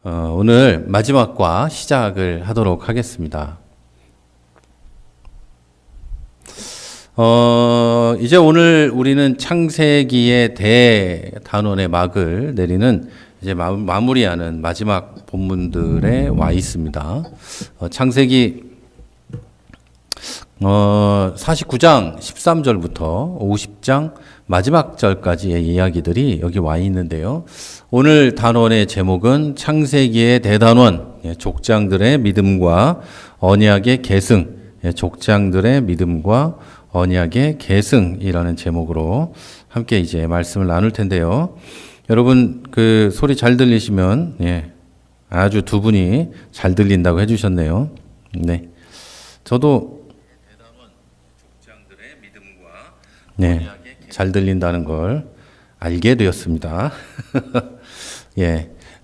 오늘 마지막과 시작을 하도록 하겠습니다. 이제 오늘 우리는 창세기의 대단원의 막을 내리는 이제 마무리하는 마지막 본문들에 와 있습니다. 창세기 49장 13절부터 50장 마지막 절까지의 이야기들이 여기 와 있는데요. 오늘 단원의 제목은 창세기의 대단원, 족장들의 믿음과 언약의 계승, 족장들의 믿음과 언약의 계승이라는 제목으로 함께 이제 말씀을 나눌 텐데요. 여러분 그 소리 잘 들리시면 아주 두 분이 잘 들린다고 해주셨네요. 네, 저도 족장들의 믿음과 잘 들린다는 걸 알게 되었습니다.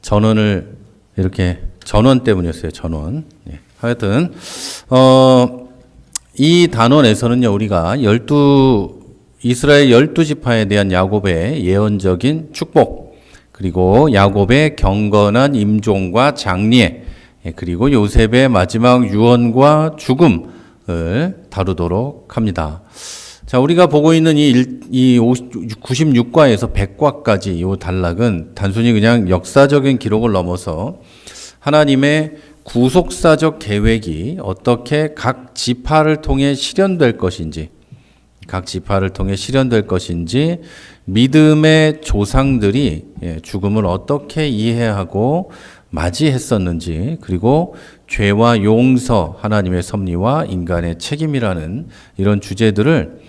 전원을 이렇게 전원 때문이었어요. 전원. 하여튼 이 단원에서는요, 우리가 이스라엘 12지파에 대한 야곱의 예언적인 축복, 그리고 야곱의 경건한 임종과 장례, 그리고 요셉의 마지막 유언과 죽음을 다루도록 합니다. 자, 우리가 보고 있는 이 96과에서 100과까지 이 단락은 단순히 그냥 역사적인 기록을 넘어서 하나님의 구속사적 계획이 어떻게 각 지파를 통해 실현될 것인지, 믿음의 조상들이 죽음을 어떻게 이해하고 맞이했었는지, 그리고 죄와 용서, 하나님의 섭리와 인간의 책임이라는 이런 주제들을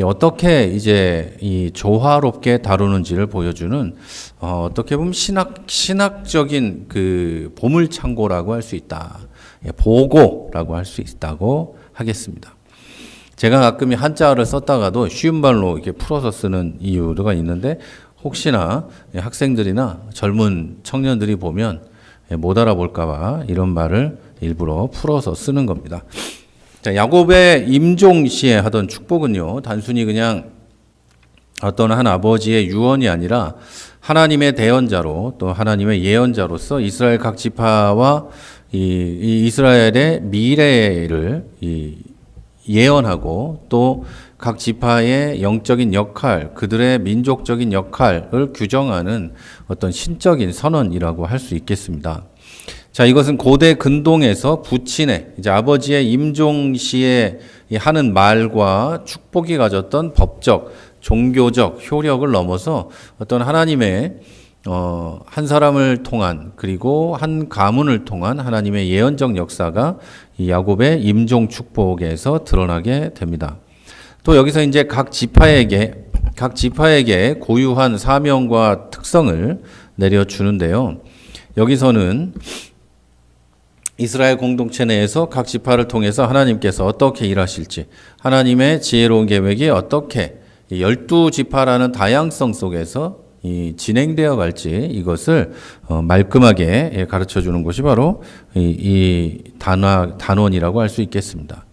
어떻게 이제 이 조화롭게 다루는지를 보여주는 어떻게 보면 신학적인 그 보물창고라고 할 수 있다. 보고라고 할 수 있다고 하겠습니다. 제가 가끔 이 한자어를 썼다가도 쉬운 말로 이렇게 풀어서 쓰는 이유가 있는데, 혹시나 학생들이나 젊은 청년들이 보면 못 알아볼까봐 이런 말을 일부러 풀어서 쓰는 겁니다. 자, 야곱의 임종 시에 하던 축복은요, 단순히 그냥 어떤 한 아버지의 유언이 아니라 하나님의 대언자로, 또 하나님의 예언자로서 이스라엘 각 지파와 이 이스라엘의 미래를 예언하고, 또 각 지파의 영적인 역할, 그들의 민족적인 역할을 규정하는 어떤 신적인 선언이라고 할 수 있겠습니다. 자, 이것은 고대 근동에서 부친의, 이제 아버지의 임종 시에 하는 말과 축복이 가졌던 법적, 종교적 효력을 넘어서 어떤 하나님의 한 사람을 통한, 그리고 한 가문을 통한 하나님의 예언적 역사가 이 야곱의 임종 축복에서 드러나게 됩니다. 또 여기서 이제 각 지파에게 고유한 사명과 특성을 내려주는데요. 여기서는 이스라엘 공동체 내에서 각 지파를 통해서 하나님께서 어떻게 일하실지, 하나님의 지혜로운 계획이 어떻게 12지파라는 다양성 속에서 진행되어 갈지, 이것을 말끔하게 가르쳐 주는 것이 바로 이 단원이라고 할 수 있겠습니다.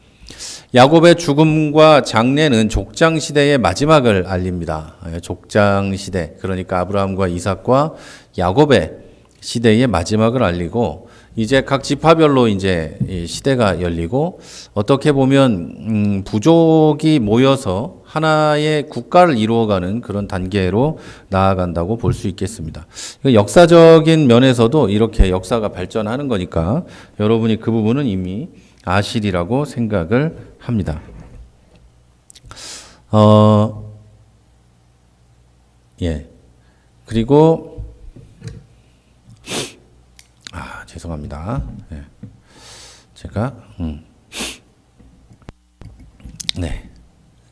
야곱의 죽음과 장례는 족장 시대의 마지막을 알립니다. 족장 시대, 그러니까 아브라함과 이삭과 야곱의 시대의 마지막을 알리고, 이제 각 지파별로 이제 시대가 열리고, 어떻게 보면 부족이 모여서 하나의 국가를 이루어가는 그런 단계로 나아간다고 볼 수 있겠습니다. 역사적인 면에서도 이렇게 역사가 발전하는 거니까 여러분이 그 부분은 이미 아시리라고 생각을 합니다. 그리고 죄송합니다. 제가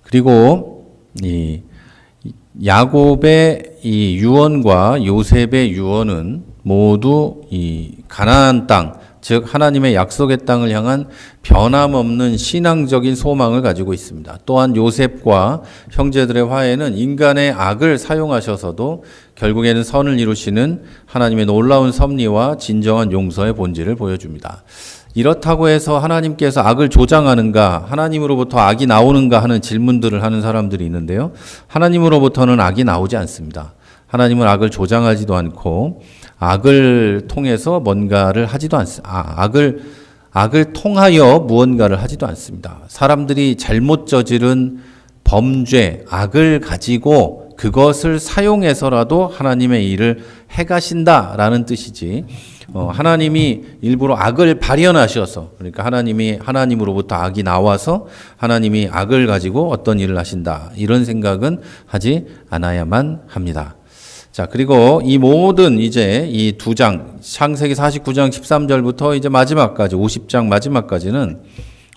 그리고 이 야곱의 이 유언과 요셉의 유언은 모두 이 가나안 땅, 즉 하나님의 약속의 땅을 향한 변함없는 신앙적인 소망을 가지고 있습니다. 또한 요셉과 형제들의 화해는 인간의 악을 사용하셔서도 결국에는 선을 이루시는 하나님의 놀라운 섭리와 진정한 용서의 본질을 보여줍니다. 이렇다고 해서 하나님께서 악을 조장하는가, 하나님으로부터 악이 나오는가 하는 질문들을 하는 사람들이 있는데요. 하나님으로부터는 악이 나오지 않습니다. 하나님은 악을 조장하지도 않고, 악을 통해서 뭔가를 하지도 않습니다. 악을 통하여 무언가를 하지도 않습니다. 사람들이 잘못 저지른 범죄, 악을 가지고 그것을 사용해서라도 하나님의 일을 해가신다라는 뜻이지, 하나님이 일부러 악을 발현하셔서, 그러니까 하나님으로부터 악이 나와서 하나님이 악을 가지고 어떤 일을 하신다, 이런 생각은 하지 않아야만 합니다. 자, 그리고 이 모든 이제 이 두 장, 창세기 49장 13절부터 이제 마지막까지 50장 마지막까지는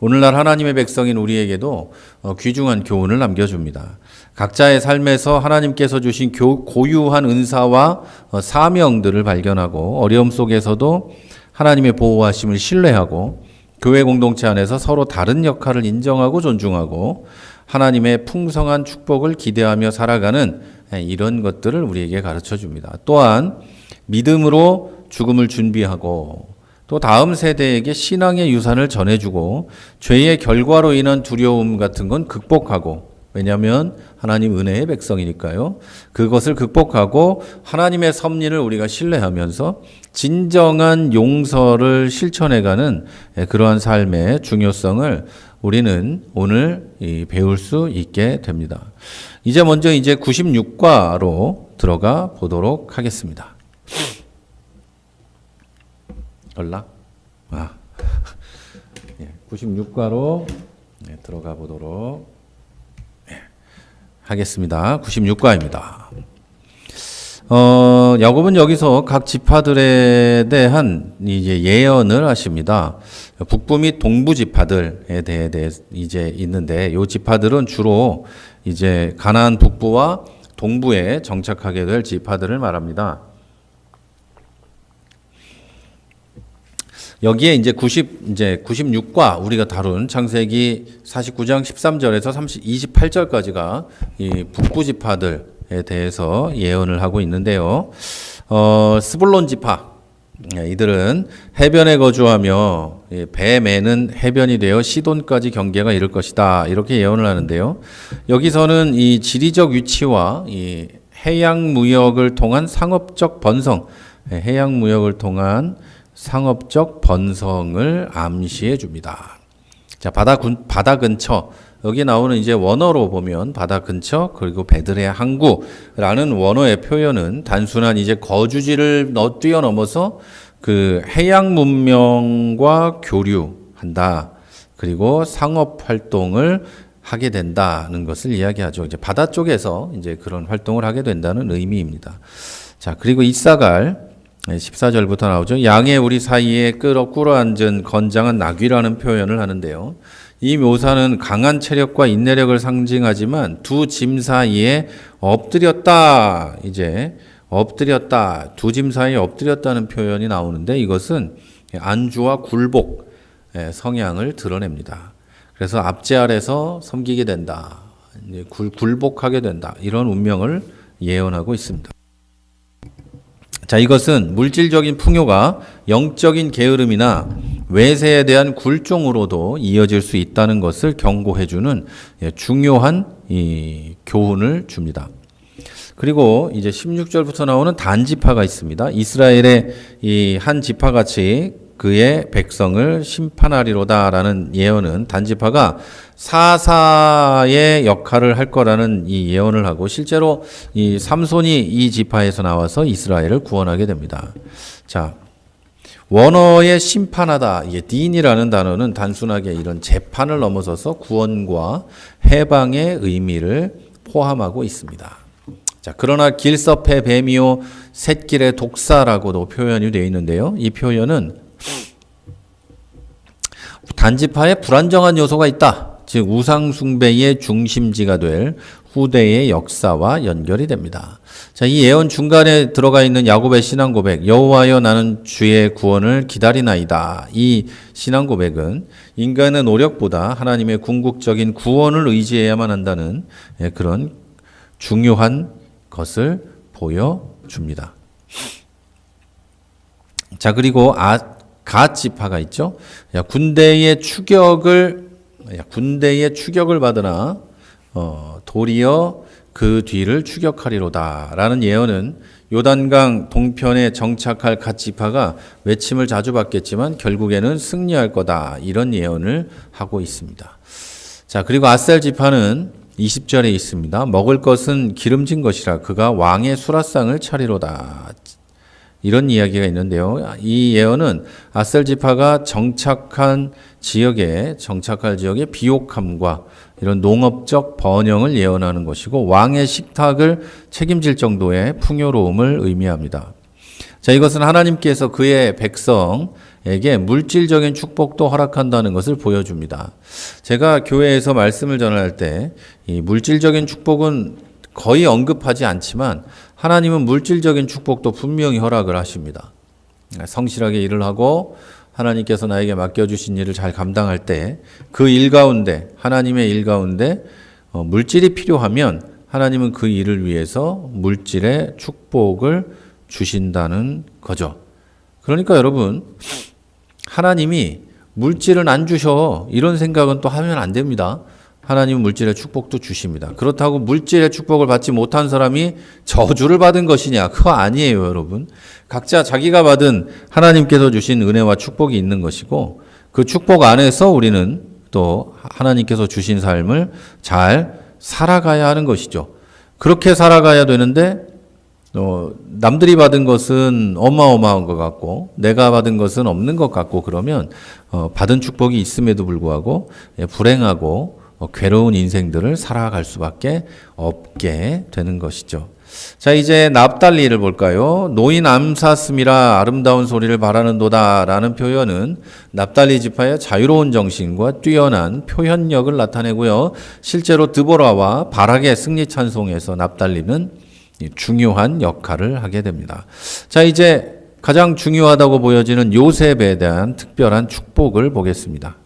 오늘날 하나님의 백성인 우리에게도 귀중한 교훈을 남겨줍니다. 각자의 삶에서 하나님께서 주신 고유한 은사와 사명들을 발견하고 어려움 속에서도 하나님의 보호하심을 신뢰하고 교회 공동체 안에서 서로 다른 역할을 인정하고 존중하고 하나님의 풍성한 축복을 기대하며 살아가는 이런 것들을 우리에게 가르쳐 줍니다. 또한 믿음으로 죽음을 준비하고 또 다음 세대에게 신앙의 유산을 전해주고 죄의 결과로 인한 두려움 같은 건 극복하고, 왜냐하면 하나님 은혜의 백성이니까요. 그것을 극복하고 하나님의 섭리를 우리가 신뢰하면서 진정한 용서를 실천해가는 그러한 삶의 중요성을 우리는 오늘 배울 수 있게 됩니다. 이제 먼저 96과로 들어가 보도록 하겠습니다. 연락? 96과로 들어가 보도록 하겠습니다. 96과입니다. 야곱은 여기서 각 지파들에 대한 이제 예언을 하십니다. 북부 및 동부 지파들에 대해 이제 있는데, 요 지파들은 주로 이제 가나안 북부와 동부에 정착하게 될 지파들을 말합니다. 여기에 이제 96과 우리가 다룬 창세기 49장 13절에서 28절까지가 이 북부 지파들에 대해서 예언을 하고 있는데요. 스불론 지파, 이들은 해변에 거주하며 배 매는 해변이 되어 시돈까지 경계가 이를 것이다, 이렇게 예언을 하는데요. 여기서는 이 지리적 위치와 이 해양 무역을 통한 상업적 번성, 해양 무역을 통한 상업적 번성을 암시해 줍니다. 자, 바다 근처, 여기 나오는 이제 원어로 보면 바다 근처 그리고 배들의 항구라는 원어의 표현은 단순한 이제 거주지를 뛰어넘어서 그 해양 문명과 교류한다, 그리고 상업 활동을 하게 된다는 것을 이야기하죠. 이제 바다 쪽에서 이제 그런 활동을 하게 된다는 의미입니다. 자, 그리고 이사갈 14절부터 나오죠. 양의 우리 사이에 꿇어앉은 건장한 나귀라는 표현을 하는데요. 이 묘사는 강한 체력과 인내력을 상징하지만 두 짐 사이에 엎드렸다, 두 짐 사이에 엎드렸다는 표현이 나오는데, 이것은 안주와 굴복 성향을 드러냅니다. 그래서 압제 아래서 섬기게 된다, 굴복하게 된다, 이런 운명을 예언하고 있습니다. 자, 이것은 물질적인 풍요가 영적인 게으름이나 외세에 대한 굴종으로도 이어질 수 있다는 것을 경고해주는 중요한 이 교훈을 줍니다. 그리고 이제 16절부터 나오는 단지파가 있습니다. 이스라엘의 이 한 지파같이 그의 백성을 심판하리로다라는 예언은 단지파가 사사의 역할을 할 거라는 이 예언을 하고, 실제로 이 삼손이 이 지파에서 나와서 이스라엘을 구원하게 됩니다. 자, 원어의 심판하다, 이게 딘이라는 단어는 단순하게 이런 재판을 넘어서서 구원과 해방의 의미를 포함하고 있습니다. 자, 그러나 길섭해 뱀이요 샛길의 독사라고도 표현이 되어 있는데요. 이 표현은 단지파에 불안정한 요소가 있다, 즉 우상 숭배의 중심지가 될 후대의 역사와 연결이 됩니다. 자, 이 예언 중간에 들어가 있는 야곱의 신앙 고백, 여호와여 나는 주의 구원을 기다리나이다. 이 신앙 고백은 인간의 노력보다 하나님의 궁극적인 구원을 의지해야만 한다는 그런 중요한 것을 보여줍니다. 자, 그리고 갓 지파가 있죠. 군대의 추격을 받으나 도리어 그 뒤를 추격하리로다 라는 예언은 요단강 동편에 정착할 갓 지파가 외침을 자주 받겠지만 결국에는 승리할 거다, 이런 예언을 하고 있습니다. 자, 그리고 아셀 지파는 20절에 있습니다. 먹을 것은 기름진 것이라 그가 왕의 수라상을 차리로다, 이런 이야기가 있는데요. 이 예언은 아셀 지파가 정착할 지역의 비옥함과 이런 농업적 번영을 예언하는 것이고, 왕의 식탁을 책임질 정도의 풍요로움을 의미합니다. 자, 이것은 하나님께서 그의 백성에게 물질적인 축복도 허락한다는 것을 보여줍니다. 제가 교회에서 말씀을 전할 때 이 물질적인 축복은 거의 언급하지 않지만 하나님은 물질적인 축복도 분명히 허락을 하십니다. 성실하게 일을 하고 하나님께서 나에게 맡겨주신 일을 잘 감당할 때 그 일 가운데, 하나님의 일 가운데 물질이 필요하면 하나님은 그 일을 위해서 물질의 축복을 주신다는 거죠. 그러니까 여러분, 하나님이 물질은 안 주셔, 이런 생각은 또 하면 안 됩니다. 하나님은 물질의 축복도 주십니다. 그렇다고 물질의 축복을 받지 못한 사람이 저주를 받은 것이냐? 그거 아니에요, 여러분. 각자 자기가 받은 하나님께서 주신 은혜와 축복이 있는 것이고, 그 축복 안에서 우리는 또 하나님께서 주신 삶을 잘 살아가야 하는 것이죠. 그렇게 살아가야 되는데 남들이 받은 것은 어마어마한 것 같고 내가 받은 것은 없는 것 같고, 그러면 받은 축복이 있음에도 불구하고 불행하고 괴로운 인생들을 살아갈 수밖에 없게 되는 것이죠. 자, 이제 납달리를 볼까요? 노인 암사슴이라 아름다운 소리를 바라는도다 라는 표현은 납달리 지파의 자유로운 정신과 뛰어난 표현력을 나타내고요. 실제로 드보라와 바락의 승리 찬송에서 납달리는 중요한 역할을 하게 됩니다. 자, 이제 가장 중요하다고 보여지는 요셉에 대한 특별한 축복을 보겠습니다.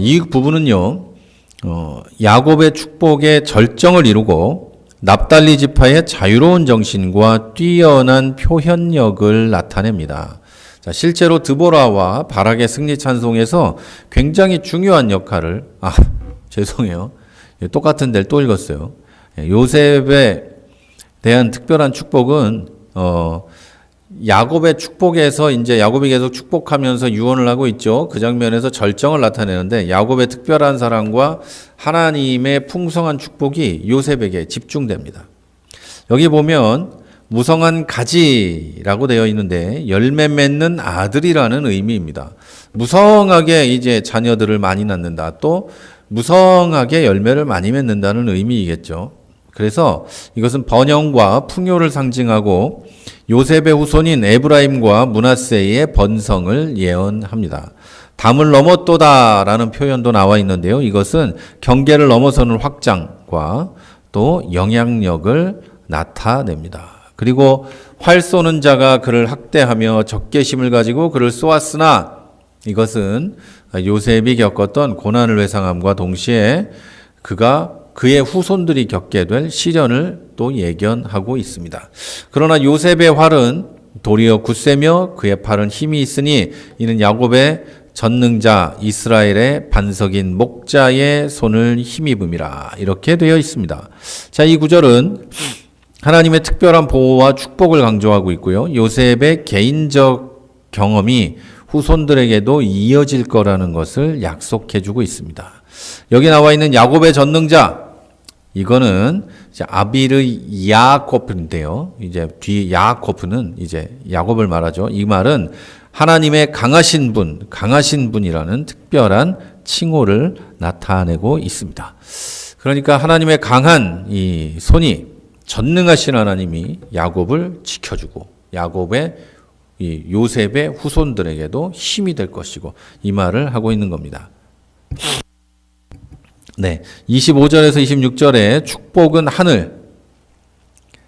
이 부분은요, 야곱의 축복의 절정을 이루고 납달리 지파의 자유로운 정신과 뛰어난 표현력을 나타냅니다. 자, 실제로 드보라와 바락의 승리 찬송에서 굉장히 중요한 역할을, 죄송해요. 똑같은 데를 또 읽었어요. 요셉에 대한 특별한 축복은 야곱의 축복에서 이제 야곱이 계속 축복하면서 유언을 하고 있죠. 그 장면에서 절정을 나타내는데 야곱의 특별한 사랑과 하나님의 풍성한 축복이 요셉에게 집중됩니다. 여기 보면 무성한 가지라고 되어 있는데 열매 맺는 아들이라는 의미입니다. 무성하게 이제 자녀들을 많이 낳는다. 또 무성하게 열매를 많이 맺는다는 의미이겠죠. 그래서 이것은 번영과 풍요를 상징하고 요셉의 후손인 에브라임과 므낫세의 번성을 예언합니다. 담을 넘었도다라는 표현도 나와 있는데요. 이것은 경계를 넘어서는 확장과 또 영향력을 나타냅니다. 그리고 활 쏘는 자가 그를 학대하며 적개심을 가지고 그를 쏘았으나, 이것은 요셉이 겪었던 고난을 회상함과 동시에 그의 후손들이 겪게 될 시련을 또 예견하고 있습니다. 그러나 요셉의 활은 도리어 굳세며 그의 팔은 힘이 있으니 이는 야곱의 전능자 이스라엘의 반석인 목자의 손을 힘입음이라, 이렇게 되어 있습니다. 자, 이 구절은 하나님의 특별한 보호와 축복을 강조하고 있고요. 요셉의 개인적 경험이 후손들에게도 이어질 거라는 것을 약속해주고 있습니다. 여기 나와 있는 야곱의 전능자, 이거는 이제 아비르 야코프인데요. 이제 뒤 야코프는 이제 야곱을 말하죠. 이 말은 하나님의 강하신 분이라는 특별한 칭호를 나타내고 있습니다. 그러니까 하나님의 강한 이 손이, 전능하신 하나님이 야곱을 지켜주고 야곱의 이 요셉의 후손들에게도 힘이 될 것이고, 이 말을 하고 있는 겁니다. 네, 25절에서 26절에 축복은 하늘,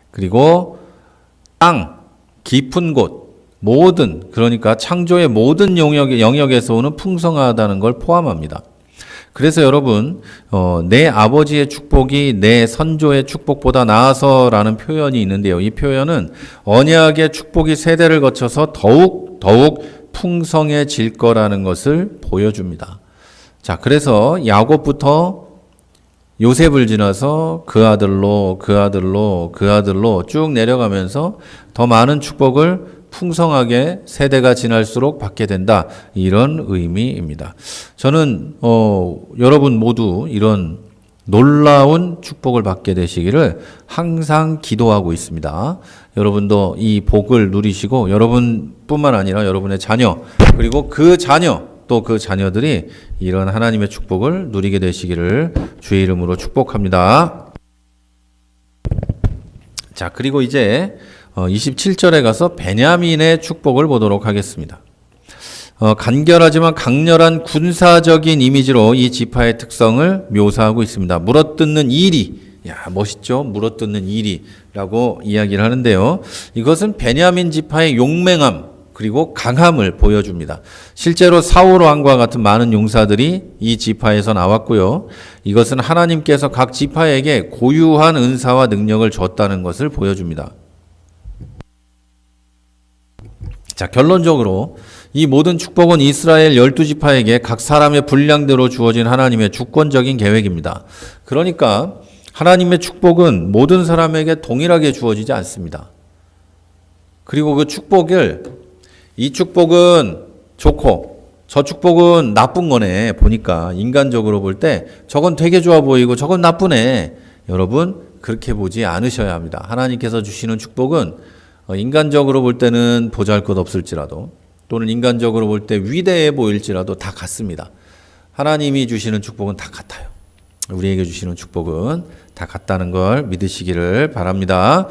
그리고 땅, 깊은 곳, 모든, 그러니까 창조의 모든 영역에서 오는 풍성하다는 걸 포함합니다. 그래서 여러분, 내 아버지의 축복이 내 선조의 축복보다 나아서라는 표현이 있는데요. 이 표현은 언약의 축복이 세대를 거쳐서 더욱 풍성해질 거라는 것을 보여줍니다. 자, 그래서 야곱부터 요셉을 지나서 그 아들로 그 아들로 그 아들로 쭉 내려가면서 더 많은 축복을 풍성하게 세대가 지날수록 받게 된다. 이런 의미입니다. 저는 여러분 모두 이런 놀라운 축복을 받게 되시기를 항상 기도하고 있습니다. 여러분도 이 복을 누리시고 여러분뿐만 아니라 여러분의 자녀 그리고 그 자녀 또 그 자녀들이 이런 하나님의 축복을 누리게 되시기를 주의 이름으로 축복합니다. 자, 그리고 이제 27절에 가서 베냐민의 축복을 보도록 하겠습니다. 간결하지만 강렬한 군사적인 이미지로 이 지파의 특성을 묘사하고 있습니다. 물어뜯는 이리, 야 멋있죠? 물어뜯는 이리라고 이야기를 하는데요. 이것은 베냐민 지파의 용맹함 그리고 강함을 보여줍니다. 실제로 사울 왕과 같은 많은 용사들이 이 지파에서 나왔고요. 이것은 하나님께서 각 지파에게 고유한 은사와 능력을 줬다는 것을 보여줍니다. 자, 결론적으로 이 모든 축복은 이스라엘 12지파에게 각 사람의 분량대로 주어진 하나님의 주권적인 계획입니다. 그러니까 하나님의 축복은 모든 사람에게 동일하게 주어지지 않습니다. 그리고 그 축복을 이 축복은 좋고 저 축복은 나쁜 거네 보니까 인간적으로 볼 때 저건 되게 좋아 보이고 저건 나쁘네. 여러분 그렇게 보지 않으셔야 합니다. 하나님께서 주시는 축복은 인간적으로 볼 때는 보잘것없을지라도 또는 인간적으로 볼 때 위대해 보일지라도 다 같습니다. 하나님이 주시는 축복은 다 같아요. 우리에게 주시는 축복은 다 같다는 걸 믿으시기를 바랍니다.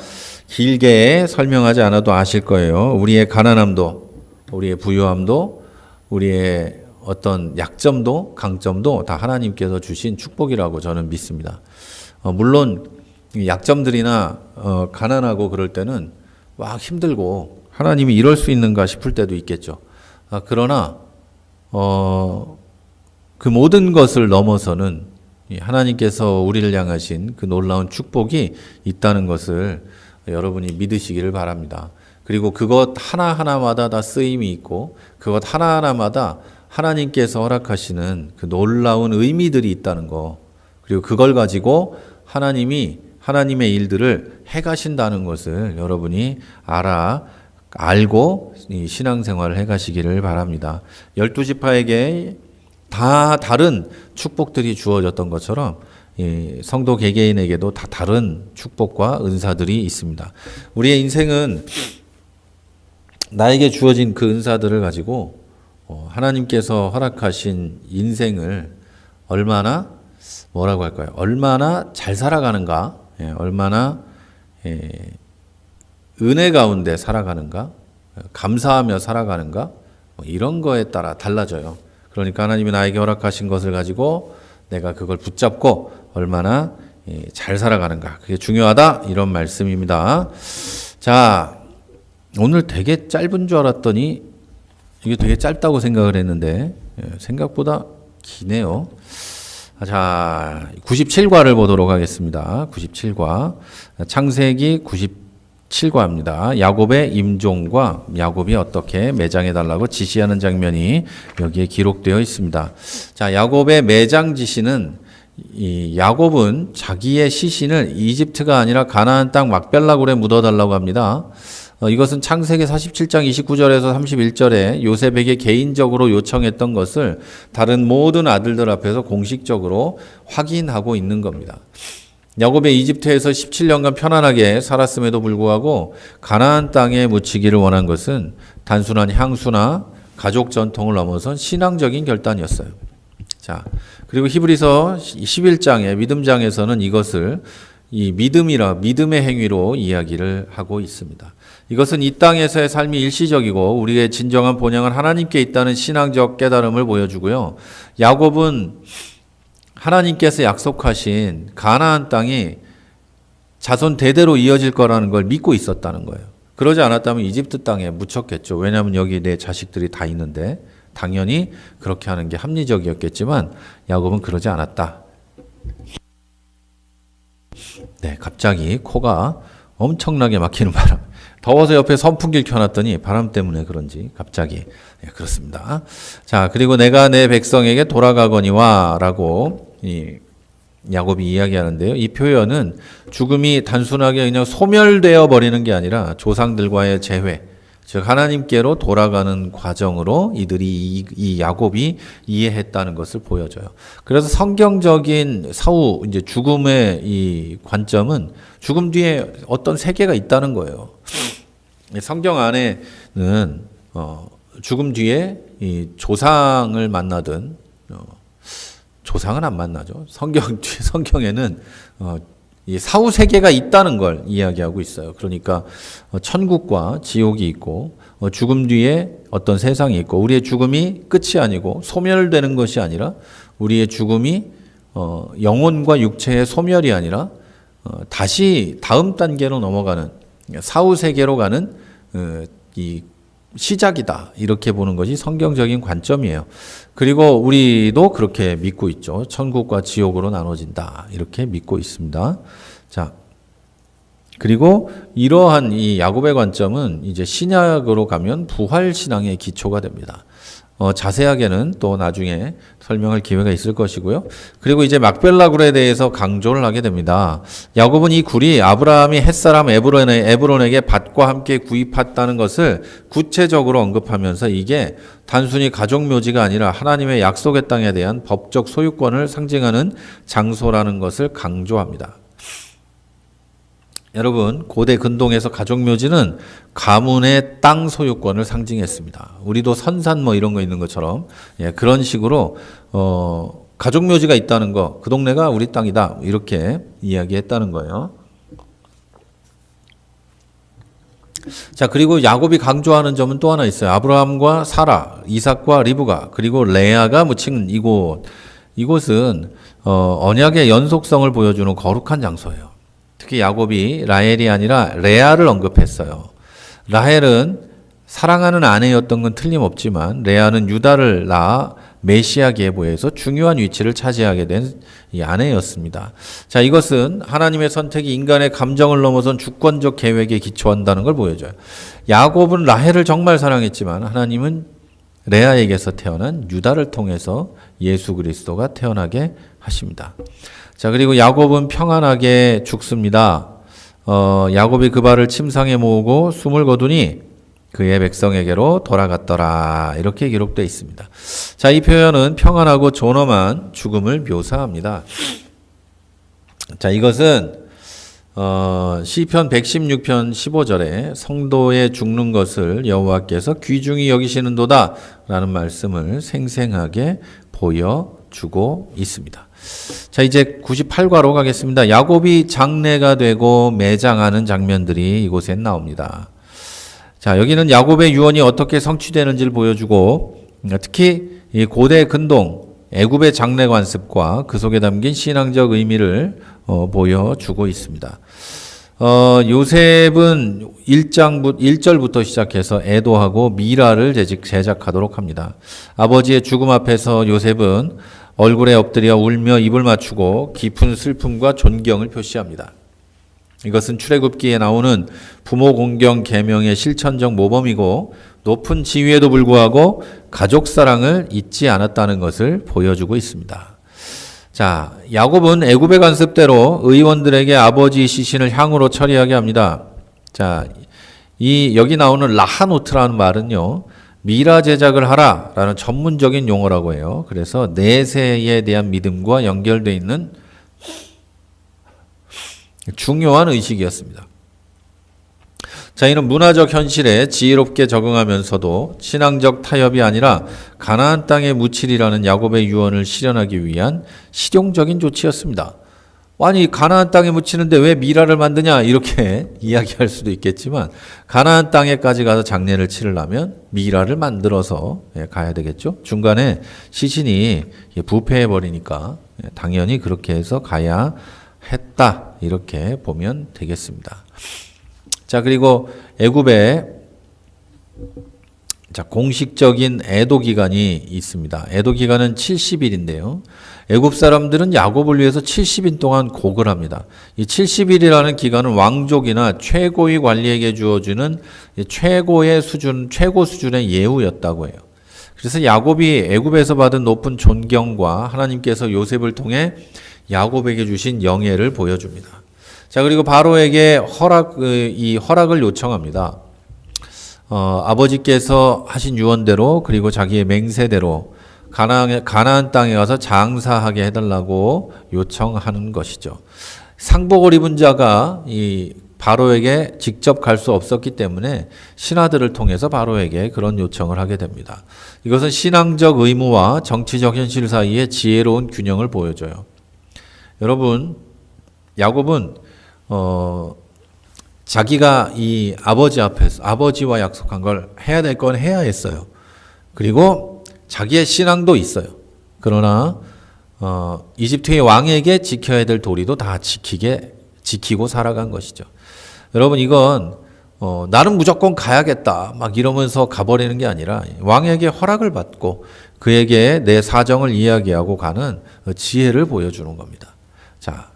길게 설명하지 않아도 아실 거예요. 우리의 가난함도 우리의 부유함도 우리의 어떤 약점도 강점도 다 하나님께서 주신 축복이라고 저는 믿습니다. 물론 약점들이나 가난하고 그럴 때는 막 힘들고 하나님이 이럴 수 있는가 싶을 때도 있겠죠. 그러나 그 모든 것을 넘어서는 하나님께서 우리를 향하신 그 놀라운 축복이 있다는 것을 여러분이 믿으시기를 바랍니다. 그리고 그것 하나하나마다 다 쓰임이 있고 그것 하나하나마다 하나님께서 허락하시는 그 놀라운 의미들이 있다는 거 그리고 그걸 가지고 하나님이 하나님의 일들을 해가신다는 것을 여러분이 알고 신앙생활을 해가시기를 바랍니다. 12지파에게 다 다른 축복들이 주어졌던 것처럼 성도 개개인에게도 다 다른 축복과 은사들이 있습니다. 우리의 인생은 나에게 주어진 그 은사들을 가지고 하나님께서 허락하신 인생을 얼마나 뭐라고 할까요? 얼마나 잘 살아가는가? 얼마나 은혜 가운데 살아가는가? 감사하며 살아가는가? 이런 거에 따라 달라져요. 그러니까 하나님이 나에게 허락하신 것을 가지고 내가 그걸 붙잡고 얼마나 잘 살아가는가. 그게 중요하다. 이런 말씀입니다. 자, 오늘 되게 짧은 줄 알았더니 이게 되게 짧다고 생각을 했는데 생각보다 기네요. 자, 97과를 보도록 하겠습니다. 97과. 창세기 97과입니다. 야곱의 임종과 야곱이 어떻게 매장해달라고 지시하는 장면이 여기에 기록되어 있습니다. 자, 야곱의 매장 지시는 이 야곱은 자기의 시신을 이집트가 아니라 가나안 땅 막벨라굴에 묻어달라고 합니다. 이것은 창세기 47장 29절에서 31절에 요셉에게 개인적으로 요청했던 것을 다른 모든 아들들 앞에서 공식적으로 확인하고 있는 겁니다. 야곱의 이집트에서 17년간 편안하게 살았음에도 불구하고 가나안 땅에 묻히기를 원한 것은 단순한 향수나 가족 전통을 넘어선 신앙적인 결단이었어요. 자, 그리고 히브리서 11장의 믿음장에서는 이것을 이 믿음의 행위로 이야기를 하고 있습니다. 이것은 이 땅에서의 삶이 일시적이고 우리의 진정한 본향은 하나님께 있다는 신앙적 깨달음을 보여주고요. 야곱은 하나님께서 약속하신 가나안 땅이 자손 대대로 이어질 거라는 걸 믿고 있었다는 거예요. 그러지 않았다면 이집트 땅에 묻혔겠죠. 왜냐하면 여기 내 자식들이 다 있는데 당연히 그렇게 하는 게 합리적이었겠지만 야곱은 그러지 않았다. 네, 갑자기 코가 엄청나게 막히는 바람. 더워서 옆에 선풍기를 켜놨더니 바람 때문에 그런지 갑자기 그렇습니다. 자, 그리고 내가 내 백성에게 돌아가거니와 라고 야곱이 이야기하는데요. 이 표현은 죽음이 단순하게 그냥 소멸되어 버리는 게 아니라 조상들과의 재회, 즉 하나님께로 돌아가는 과정으로 이들이 이 야곱이 이해했다는 것을 보여줘요. 그래서 성경적인 사후 이제 죽음의 이 관점은 죽음 뒤에 어떤 세계가 있다는 거예요. 성경 안에는 죽음 뒤에 이 조상을 만나든 조상은 안 만나죠. 성경에는 이 사후 세계가 있다는 걸 이야기하고 있어요. 그러니까 천국과 지옥이 있고 죽음 뒤에 어떤 세상이 있고 우리의 죽음이 끝이 아니고 소멸되는 것이 아니라 우리의 죽음이 영혼과 육체의 소멸이 아니라 다시 다음 단계로 넘어가는 사후 세계로 가는 이 시작이다. 이렇게 보는 것이 성경적인 관점이에요. 그리고 우리도 그렇게 믿고 있죠. 천국과 지옥으로 나눠진다. 이렇게 믿고 있습니다. 자, 그리고 이러한 이 야곱의 관점은 이제 신약으로 가면 부활 신앙의 기초가 됩니다. 자세하게는 또 나중에 설명할 기회가 있을 것이고요. 그리고 이제 막벨라 굴에 대해서 강조를 하게 됩니다. 야곱은 이 굴이 아브라함이 햇사람 에브론에게 밭과 함께 구입했다는 것을 구체적으로 언급하면서 이게 단순히 가족 묘지가 아니라 하나님의 약속의 땅에 대한 법적 소유권을 상징하는 장소라는 것을 강조합니다. 여러분, 고대 근동에서 가족묘지는 가문의 땅 소유권을 상징했습니다. 우리도 선산 뭐 이런 거 있는 것처럼 그런 식으로 가족묘지가 있다는 거, 그 동네가 우리 땅이다 이렇게 이야기했다는 거예요. 자, 그리고 야곱이 강조하는 점은 또 하나 있어요. 아브라함과 사라, 이삭과 리브가 그리고 레아가 묻힌 이곳은 언약의 연속성을 보여주는 거룩한 장소예요. 특히 야곱이 라헬이 아니라 레아를 언급했어요. 라헬은 사랑하는 아내였던 건 틀림없지만 레아는 유다를 낳아 메시아 계보에서 중요한 위치를 차지하게 된 이 아내였습니다. 자, 이것은 하나님의 선택이 인간의 감정을 넘어선 주권적 계획에 기초한다는 걸 보여줘요. 야곱은 라헬을 정말 사랑했지만 하나님은 레아에게서 태어난 유다를 통해서 예수 그리스도가 태어나게 하십니다. 자, 그리고 야곱은 평안하게 죽습니다. 야곱이 그 발을 침상에 모으고 숨을 거두니 그의 백성에게로 돌아갔더라. 이렇게 기록되어 있습니다. 자, 이 표현은 평안하고 존엄한 죽음을 묘사합니다. 자, 이것은 시편 116편 15절에 성도의 죽는 것을 여호와께서 귀중히 여기시는도다 라는 말씀을 생생하게 보여주고 있습니다. 자, 이제 98과로 가겠습니다. 야곱이 장례가 되고 매장하는 장면들이 이곳에 나옵니다. 자, 여기는 야곱의 유언이 어떻게 성취되는지를 보여주고 특히 이 고대 근동 애굽의 장례 관습과 그 속에 담긴 신앙적 의미를 보여주고 있습니다. 요셉은 1절부터 시작해서 애도하고 미라를 제작하도록 합니다. 아버지의 죽음 앞에서 요셉은 얼굴에 엎드려 울며 입을 맞추고 깊은 슬픔과 존경을 표시합니다. 이것은 출애굽기에 나오는 부모 공경 계명의 실천적 모범이고 높은 지위에도 불구하고 가족 사랑을 잊지 않았다는 것을 보여주고 있습니다. 자, 야곱은 애굽의 관습대로 의원들에게 아버지 시신을 향으로 처리하게 합니다. 자, 여기 나오는 라하노트라는 말은요, 미라 제작을 하라라는 전문적인 용어라고 해요. 그래서 내세에 대한 믿음과 연결되어 있는 중요한 의식이었습니다. 자, 이는 문화적 현실에 지혜롭게 적응하면서도 신앙적 타협이 아니라 가나안 땅에 묻히리라는 야곱의 유언을 실현하기 위한 실용적인 조치였습니다. 아니, 가나안 땅에 묻히는데 왜 미라를 만드냐 이렇게 이야기할 수도 있겠지만 가나안 땅에까지 가서 장례를 치르려면 미라를 만들어서 가야 되겠죠. 중간에 시신이 부패해 버리니까 당연히 그렇게 해서 가야 했다 이렇게 보면 되겠습니다. 자, 그리고 애굽에 공식적인 애도 기간이 있습니다. 애도 기간은 70일인데요. 애굽 사람들은 야곱을 위해서 70일 동안 곡을 합니다. 이 70일이라는 기간은 왕족이나 최고위 관리에게 주어지는 최고 수준의 예우였다고 해요. 그래서 야곱이 애굽에서 받은 높은 존경과 하나님께서 요셉을 통해 야곱에게 주신 영예를 보여줍니다. 자, 그리고 바로에게 이 허락을 요청합니다. 아버지께서 하신 유언대로 그리고 자기의 맹세대로 가나안 땅에 가서 장사하게 해달라고 요청하는 것이죠. 상복을 입은 자가 이 바로에게 직접 갈 수 없었기 때문에 신하들을 통해서 바로에게 그런 요청을 하게 됩니다. 이것은 신앙적 의무와 정치적 현실 사이의 지혜로운 균형을 보여줘요. 여러분, 야곱은 자기가 이 아버지 앞에서 아버지와 약속한 걸 해야 될 건 해야 했어요. 그리고 자기의 신앙도 있어요. 그러나 이집트의 왕에게 지켜야 될 도리도 다 지키고 살아간 것이죠. 여러분, 이건 나는 무조건 가야겠다 막 이러면서 가버리는 게 아니라 왕에게 허락을 받고 그에게 내 사정을 이야기하고 가는 지혜를 보여주는 겁니다. 자,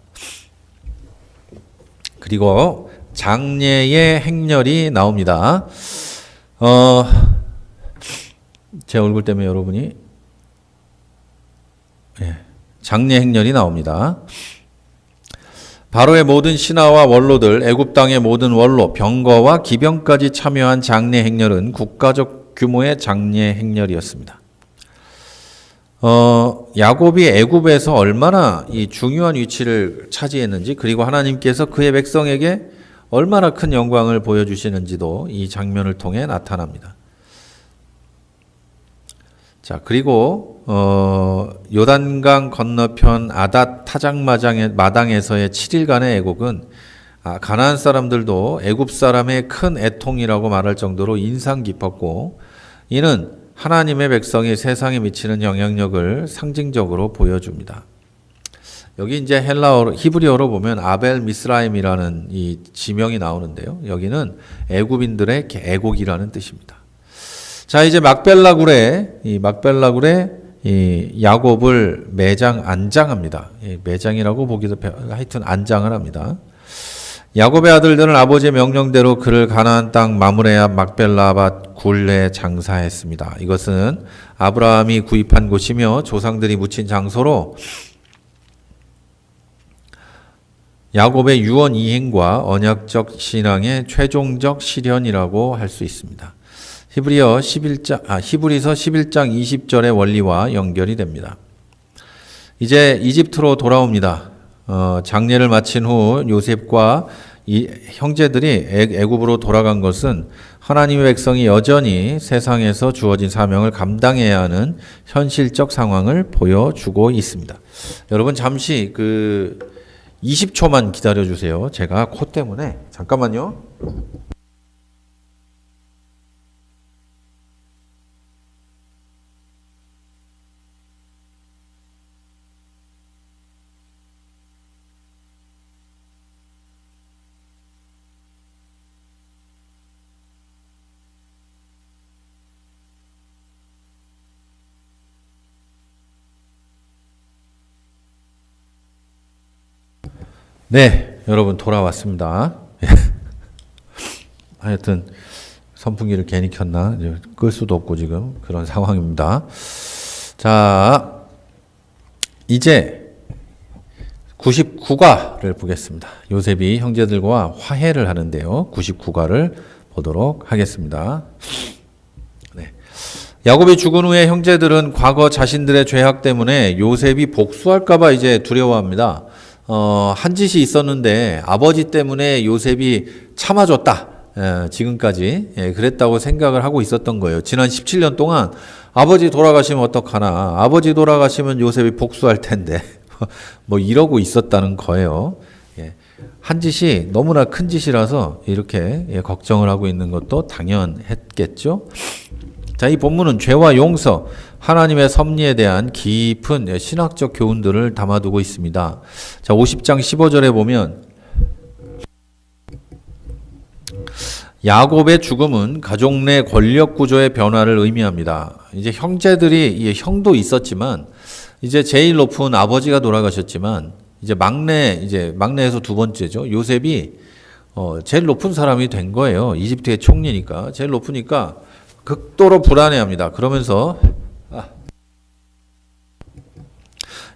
그리고 장례의 행렬이 나옵니다. 제 얼굴 때문에 여러분이 장례 행렬이 나옵니다. 바로의 모든 신하와 원로들, 애굽 땅의 모든 원로, 병거와 기병까지 참여한 장례 행렬은 국가적 규모의 장례 행렬이었습니다. 야곱이 애굽에서 얼마나 이 중요한 위치를 차지했는지, 그리고 하나님께서 그의 백성에게 얼마나 큰 영광을 보여주시는지도 이 장면을 통해 나타납니다. 자, 그리고 요단강 건너편 아닷 타작마당에서의 7일간의 애곡은 가나안 사람들도 애굽 사람의 큰 애통이라고 말할 정도로 인상 깊었고, 이는 하나님의 백성이 세상에 미치는 영향력을 상징적으로 보여줍니다. 여기 이제 히브리어로 보면 아벨 미스라임이라는 이 지명이 나오는데요. 여기는 애굽인들의 애곡이라는 뜻입니다. 자, 이제 막벨라굴에 이 야곱을 안장합니다. 매장이라고 보기도 하여튼 안장을 합니다. 야곱의 아들들은 아버지의 명령대로 그를 가나안 땅 마므레 앞 막벨라밭 굴에 장사했습니다. 이것은 아브라함이 구입한 곳이며 조상들이 묻힌 장소로 야곱의 유언 이행과 언약적 신앙의 최종적 실현이라고 할 수 있습니다. 히브리서 11장 20절의 원리와 연결이 됩니다. 이제 이집트로 돌아옵니다. 장례를 마친 후 요셉과 이 형제들이 애굽으로 돌아간 것은 하나님의 백성이 여전히 세상에서 주어진 사명을 감당해야 하는 현실적 상황을 보여주고 있습니다. 여러분, 잠시 20초만 기다려 주세요. 제가 코 때문에 잠깐만요. 네, 여러분 돌아왔습니다. 하여튼 선풍기를 괜히 켰나? 이제 끌 수도 없고 지금 그런 상황입니다. 자, 이제 99가를 보겠습니다. 요셉이 형제들과 화해를 하는데요. 99가를 보도록 하겠습니다. 네. 야곱이 죽은 후에 형제들은 과거 자신들의 죄악 때문에 요셉이 복수할까봐 이제 두려워합니다. 한 짓이 있었는데 아버지 때문에 요셉이 참아줬다. 지금까지 그랬다고 생각을 하고 있었던 거예요. 지난 17년 동안 아버지 돌아가시면 어떡하나, 아버지 돌아가시면 요셉이 복수할 텐데 뭐 이러고 있었다는 거예요. 한 짓이 너무나 큰 짓이라서 이렇게 걱정을 하고 있는 것도 당연했겠죠. 자, 이 본문은 죄와 용서, 하나님의 섭리에 대한 깊은 신학적 교훈들을 담아두고 있습니다. 자, 50장 15절에 보면 야곱의 죽음은 가족 내 권력 구조의 변화를 의미합니다. 이제 형제들이, 형도 있었지만 이제 제일 높은 아버지가 돌아가셨지만 이제 막내에서 두 번째죠. 요셉이 제일 높은 사람이 된 거예요. 이집트의 총리니까. 제일 높으니까 극도로 불안해합니다. 그러면서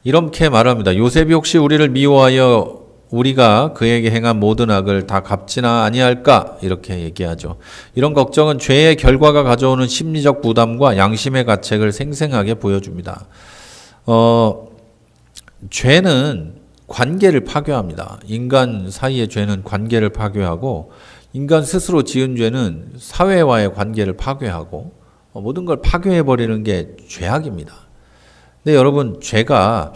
이렇게 말합니다. 요셉이 혹시 우리를 미워하여 우리가 그에게 행한 모든 악을 다 갚지나 아니할까? 이렇게 얘기하죠. 이런 걱정은 죄의 결과가 가져오는 심리적 부담과 양심의 가책을 생생하게 보여줍니다. 죄는 관계를 파괴합니다. 인간 사이의 죄는 관계를 파괴하고, 인간 스스로 지은 죄는 사회와의 관계를 파괴하고, 모든 걸 파괴해버리는 게 죄악입니다. 근데 여러분, 죄가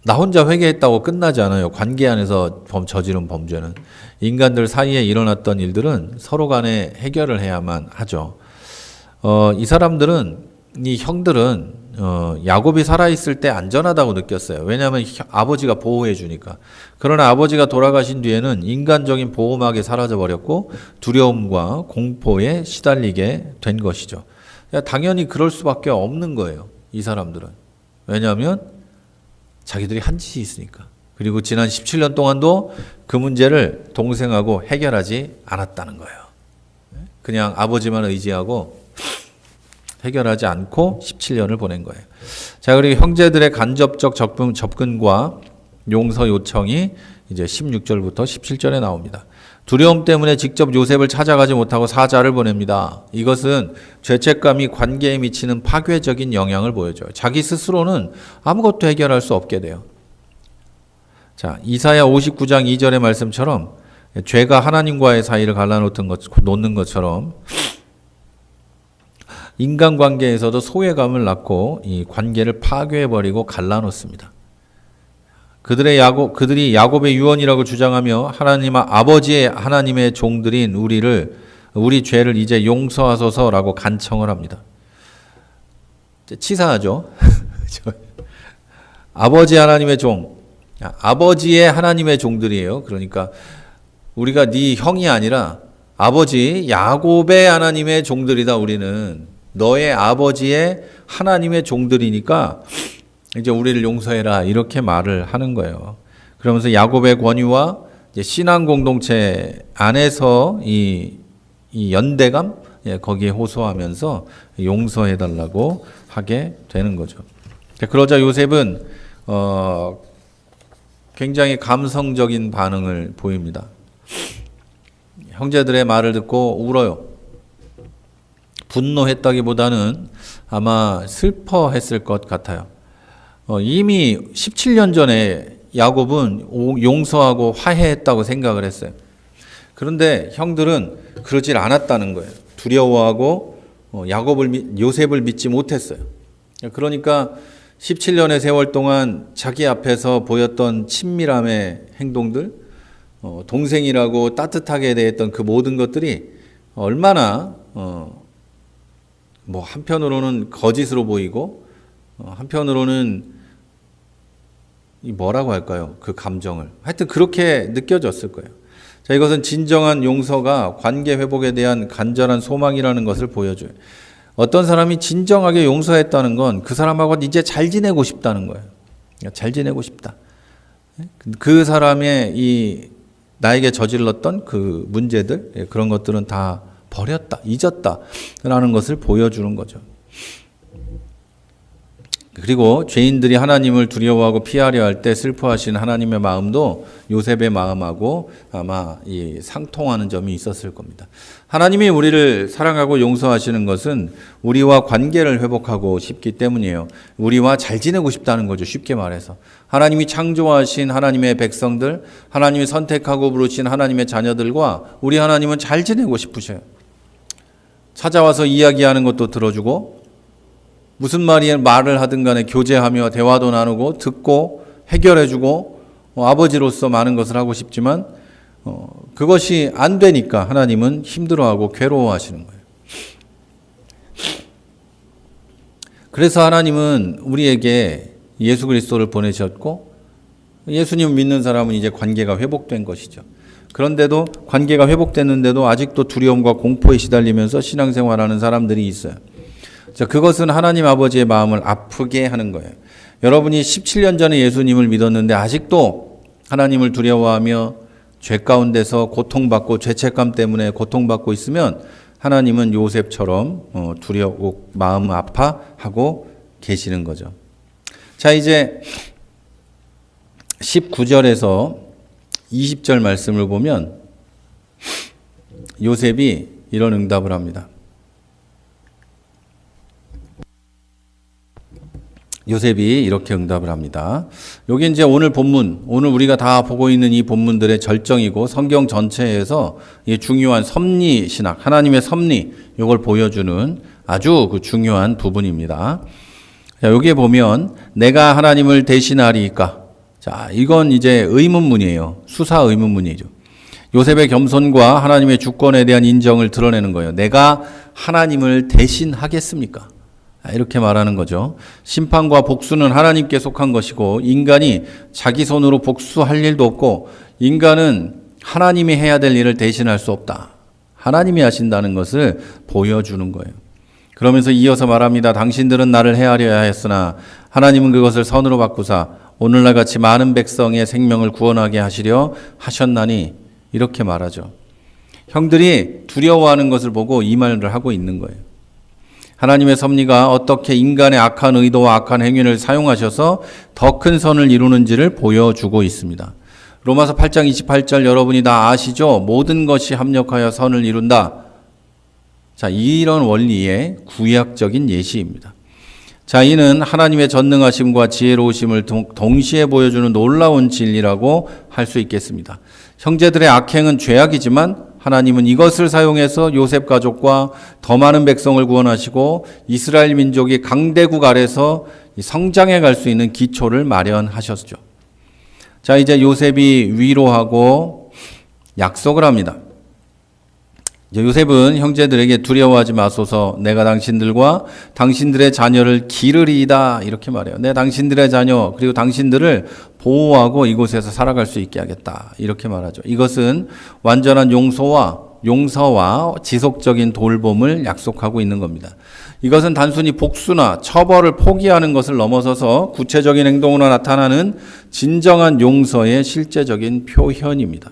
나 혼자 회개했다고 끝나지 않아요. 관계 안에서 저지른 범죄는. 인간들 사이에 일어났던 일들은 서로 간에 해결을 해야만 하죠. 이 사람들은, 이 형들은 야곱이 살아있을 때 안전하다고 느꼈어요. 왜냐하면 아버지가 보호해 주니까. 그러나 아버지가 돌아가신 뒤에는 인간적인 보호막이 사라져 버렸고 두려움과 공포에 시달리게 된 것이죠. 당연히 그럴 수밖에 없는 거예요. 이 사람들은. 왜냐하면 자기들이 한 짓이 있으니까. 그리고 지난 17년 동안도 그 문제를 동생하고 해결하지 않았다는 거예요. 그냥 아버지만 의지하고 해결하지 않고 17년을 보낸 거예요. 자, 그리고 형제들의 간접적 접근과 용서 요청이 이제 16절부터 17절에 나옵니다. 두려움 때문에 직접 요셉을 찾아가지 못하고 사자를 보냅니다. 이것은 죄책감이 관계에 미치는 파괴적인 영향을 보여줘요. 자기 스스로는 아무것도 해결할 수 없게 돼요. 자, 이사야 59장 2절의 말씀처럼 죄가 하나님과의 사이를 갈라놓는 것처럼 인간관계에서도 소외감을 낳고 이 관계를 파괴해버리고 갈라놓습니다. 그들이 야곱의 유언이라고 주장하며 하나님 아버지의 하나님의 종들인 우리 죄를 이제 용서하소서라고 간청을 합니다. 치사하죠. 아버지 하나님의 종, 아버지의 하나님의 종들이에요. 그러니까 우리가 네 형이 아니라 아버지 야곱의 하나님의 종들이다. 우리는 너의 아버지의 하나님의 종들이니까 이제 우리를 용서해라, 이렇게 말을 하는 거예요. 그러면서 야곱의 권위와 이제 신앙 공동체 안에서 이 연대감, 거기에 호소하면서 용서해달라고 하게 되는 거죠. 그러자 요셉은 굉장히 감성적인 반응을 보입니다. 형제들의 말을 듣고 울어요. 분노했다기보다는 아마 슬퍼했을 것 같아요. 이미 17년 전에 야곱은 용서하고 화해했다고 생각을 했어요. 그런데 형들은 그러질 않았다는 거예요. 두려워하고 요셉을 믿지 못했어요. 그러니까 17년의 세월 동안 자기 앞에서 보였던 친밀함의 행동들, 동생이라고 따뜻하게 대했던 그 모든 것들이 얼마나 한편으로는 거짓으로 보이고 한편으로는 뭐라고 할까요? 그 감정을. 하여튼 그렇게 느껴졌을 거예요. 자, 이것은 진정한 용서가 관계 회복에 대한 간절한 소망이라는 것을 보여줘요. 어떤 사람이 진정하게 용서했다는 건 그 사람하고 이제 잘 지내고 싶다는 거예요. 잘 지내고 싶다. 그 사람의 나에게 저질렀던 그 문제들, 그런 것들은 다 버렸다, 잊었다라는 것을 보여주는 거죠. 그리고 죄인들이 하나님을 두려워하고 피하려 할 때 슬퍼하시는 하나님의 마음도 요셉의 마음하고 아마 상통하는 점이 있었을 겁니다. 하나님이 우리를 사랑하고 용서하시는 것은 우리와 관계를 회복하고 싶기 때문이에요. 우리와 잘 지내고 싶다는 거죠. 쉽게 말해서. 하나님이 창조하신 하나님의 백성들, 하나님이 선택하고 부르신 하나님의 자녀들과 우리 하나님은 잘 지내고 싶으셔요. 찾아와서 이야기하는 것도 들어주고 무슨 말을 하든 간에 교제하며 대화도 나누고 듣고 해결해주고 아버지로서 많은 것을 하고 싶지만 그것이 안 되니까 하나님은 힘들어하고 괴로워하시는 거예요. 그래서 하나님은 우리에게 예수 그리스도를 보내셨고 예수님을 믿는 사람은 이제 관계가 회복된 것이죠. 그런데도 관계가 회복됐는데도 아직도 두려움과 공포에 시달리면서 신앙생활하는 사람들이 있어요. 자, 그것은 하나님 아버지의 마음을 아프게 하는 거예요. 여러분이 17년 전에 예수님을 믿었는데 아직도 하나님을 두려워하며 죄 가운데서 고통받고 죄책감 때문에 고통받고 있으면 하나님은 요셉처럼 두려워 마음 아파하고 계시는 거죠. 자, 이제 19절에서 20절 말씀을 보면 요셉이 이런 응답을 합니다. 요셉이 이렇게 응답을 합니다. 여기 이제 오늘 본문, 오늘 우리가 다 보고 있는 이 본문들의 절정이고 성경 전체에서 이 중요한 섭리 신학, 하나님의 섭리, 이걸 보여주는 아주 그 중요한 부분입니다. 자, 여기에 보면 내가 하나님을 대신하리이까. 자, 이건 이제 의문문이에요. 수사 의문문이죠. 요셉의 겸손과 하나님의 주권에 대한 인정을 드러내는 거예요. 내가 하나님을 대신하겠습니까? 이렇게 말하는 거죠. 심판과 복수는 하나님께 속한 것이고 인간이 자기 손으로 복수할 일도 없고 인간은 하나님이 해야 될 일을 대신할 수 없다. 하나님이 하신다는 것을 보여주는 거예요. 그러면서 이어서 말합니다. 당신들은 나를 헤아려야 했으나 하나님은 그것을 선으로 바꾸사 오늘날 같이 많은 백성의 생명을 구원하게 하시려 하셨나니 이렇게 말하죠. 형들이 두려워하는 것을 보고 이 말을 하고 있는 거예요. 하나님의 섭리가 어떻게 인간의 악한 의도와 악한 행위를 사용하셔서 더 큰 선을 이루는지를 보여주고 있습니다. 로마서 8장 28절 여러분이 다 아시죠? 모든 것이 합력하여 선을 이룬다. 자, 이런 원리의 구약적인 예시입니다. 자, 이는 하나님의 전능하심과 지혜로우심을 동시에 보여주는 놀라운 진리라고 할 수 있겠습니다. 형제들의 악행은 죄악이지만 하나님은 이것을 사용해서 요셉 가족과 더 많은 백성을 구원하시고 이스라엘 민족이 강대국 아래서 성장해 갈 수 있는 기초를 마련하셨죠. 자, 이제 요셉이 위로하고 약속을 합니다. 요셉은 형제들에게 두려워하지 마소서 내가 당신들과 당신들의 자녀를 기르리이다 이렇게 말해요. 내가 당신들의 자녀 그리고 당신들을 보호하고 이곳에서 살아갈 수 있게 하겠다 이렇게 말하죠. 이것은 완전한 용서와 지속적인 돌봄을 약속하고 있는 겁니다. 이것은 단순히 복수나 처벌을 포기하는 것을 넘어서서 구체적인 행동으로 나타나는 진정한 용서의 실제적인 표현입니다.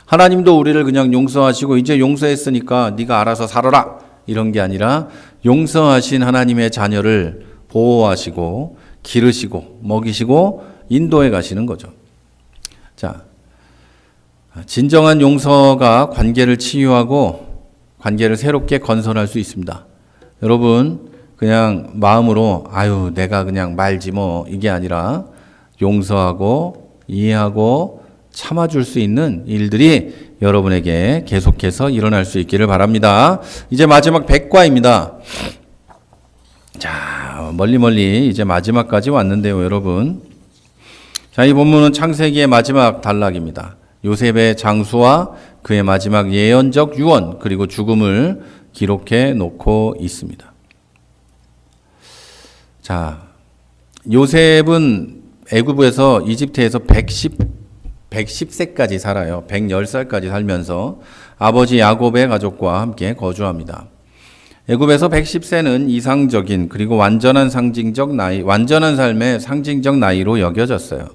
하나님도 우리를 그냥 용서하시고 이제 용서했으니까 네가 알아서 살아라 이런 게 아니라 용서하신 하나님의 자녀를 보호하시고 기르시고 먹이시고 인도해 가시는 거죠. 자, 진정한 용서가 관계를 치유하고 관계를 새롭게 건설할 수 있습니다. 여러분 그냥 마음으로 아유 내가 그냥 말지 뭐 이게 아니라 용서하고 이해하고 참아줄 수 있는 일들이 여러분에게 계속해서 일어날 수 있기를 바랍니다. 이제 마지막 백과입니다. 자, 멀리 이제 마지막까지 왔는데요, 여러분. 자, 이 본문은 창세기의 마지막 단락입니다. 요셉의 장수와 그의 마지막 예언적 유언 그리고 죽음을 기록해 놓고 있습니다. 자, 요셉은 애굽에서 이집트에서 110세까지 살아요. 110살까지 살면서 아버지 야곱의 가족과 함께 거주합니다. 애굽에서 110세는 이상적인 그리고 완전한 삶의 상징적 나이로 여겨졌어요.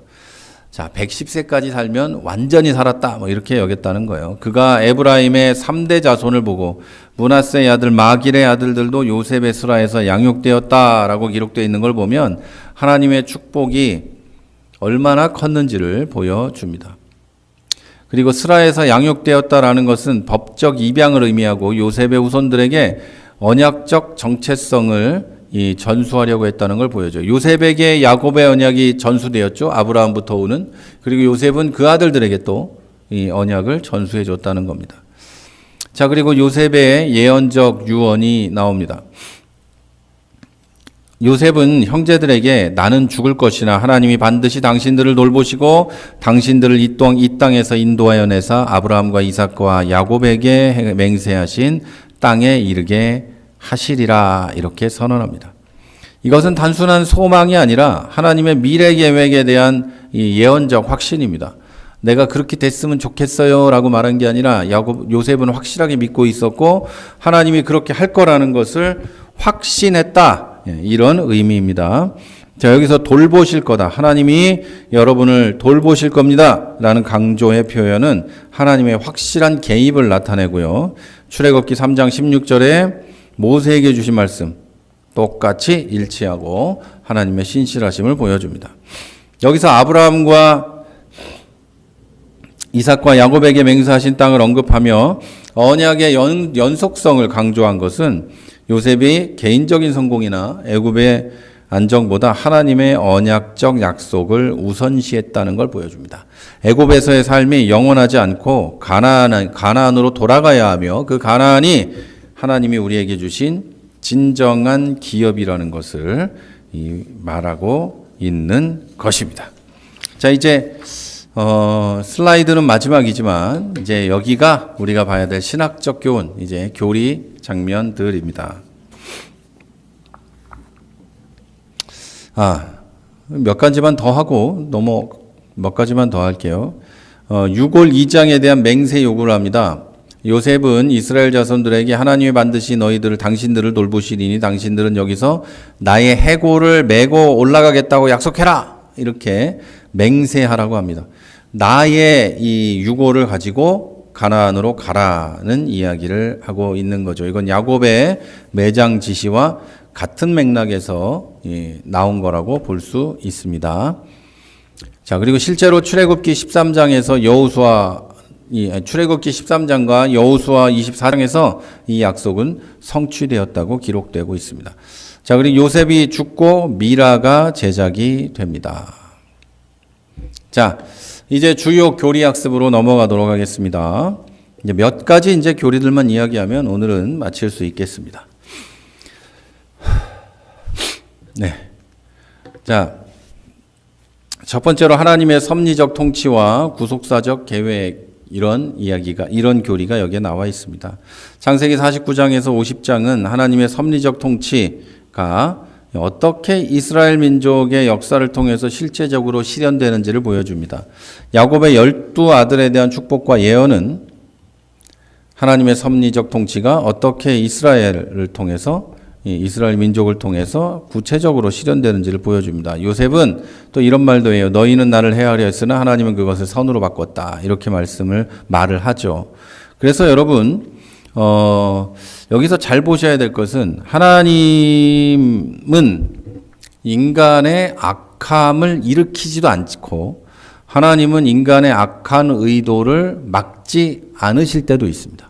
자, 110세까지 살면 완전히 살았다 뭐 이렇게 여겼다는 거예요. 그가 에브라임의 3대 자손을 보고 므낫세의 아들 마길의 아들들도 요셉의 스라에서 양육되었다라고 기록되어 있는 걸 보면 하나님의 축복이 얼마나 컸는지를 보여줍니다. 그리고 스라에서 양육되었다라는 것은 법적 입양을 의미하고 요셉의 후손들에게 언약적 정체성을 전수하려고 했다는 걸 보여줘요. 요셉에게 야곱의 언약이 전수되었죠. 아브라함부터 오는. 그리고 요셉은 그 아들들에게 또 이 언약을 전수해 줬다는 겁니다. 자, 그리고 요셉의 예언적 유언이 나옵니다. 요셉은 형제들에게 나는 죽을 것이나 하나님이 반드시 당신들을 돌보시고 당신들을 이 땅에서 인도하여 내사 아브라함과 이삭과 야곱에게 맹세하신 땅에 이르게 하시리라 이렇게 선언합니다. 이것은 단순한 소망이 아니라 하나님의 미래 계획에 대한 이 예언적 확신입니다. 내가 그렇게 됐으면 좋겠어요 라고 말한 게 아니라 요셉은 확실하게 믿고 있었고 하나님이 그렇게 할 거라는 것을 확신했다. 이런 의미입니다. 자, 여기서 돌보실 거다. 하나님이 여러분을 돌보실 겁니다. 라는 강조의 표현은 하나님의 확실한 개입을 나타내고요. 출애굽기 3장 16절에 모세에게 주신 말씀, 똑같이 일치하고 하나님의 신실하심을 보여줍니다. 여기서 아브라함과 이삭과 야곱에게 맹세하신 땅을 언급하며 언약의 연속성을 강조한 것은 요셉이 개인적인 성공이나 애굽의 안정보다 하나님의 언약적 약속을 우선시했다는 걸 보여줍니다. 애굽에서의 삶이 영원하지 않고 가나안으로 돌아가야 하며 그 가나안이 하나님이 우리에게 주신 진정한 기업이라는 것을 말하고 있는 것입니다. 자, 이제 슬라이드는 마지막이지만 이제 여기가 우리가 봐야 될 신학적 교훈, 이제 교리 장면들입니다. 몇 가지만 더 하고 몇 가지만 더 할게요. 6월 2장에 대한 맹세 요구를 합니다. 요셉은 이스라엘 자손들에게 하나님이 반드시 당신들을 돌보시리니 당신들은 여기서 나의 해골을 메고 올라가겠다고 약속해라. 이렇게 맹세하라고 합니다. 나의 이 유고를 가지고 가나안으로 가라는 이야기를 하고 있는 거죠. 이건 야곱의 매장 지시와 같은 맥락에서 나온 거라고 볼 수 있습니다. 자, 그리고 실제로 출애굽기 13장에서 출애굽기 13장과 여호수아 24장에서 이 약속은 성취되었다고 기록되고 있습니다. 자, 그리고 요셉이 죽고 미라가 제작이 됩니다. 자, 이제 주요 교리 학습으로 넘어가도록 하겠습니다. 이제 몇 가지 이제 교리들만 이야기하면 오늘은 마칠 수 있겠습니다. 네. 자, 첫 번째로 하나님의 섭리적 통치와 구속사적 계획, 이런 교리가 여기에 나와 있습니다. 창세기 49장에서 50장은 하나님의 섭리적 통치가 어떻게 이스라엘 민족의 역사를 통해서 실제적으로 실현되는지를 보여줍니다. 야곱의 12아들에 대한 축복과 예언은 하나님의 섭리적 통치가 어떻게 이스라엘 민족을 통해서 구체적으로 실현되는지를 보여줍니다. 요셉은 또 이런 말도 해요. 너희는 나를 해하려 했으나 하나님은 그것을 선으로 바꿨다. 이렇게 말을 하죠. 그래서 여러분, 여기서 잘 보셔야 될 것은 하나님은 인간의 악함을 일으키지도 않고 하나님은 인간의 악한 의도를 막지 않으실 때도 있습니다.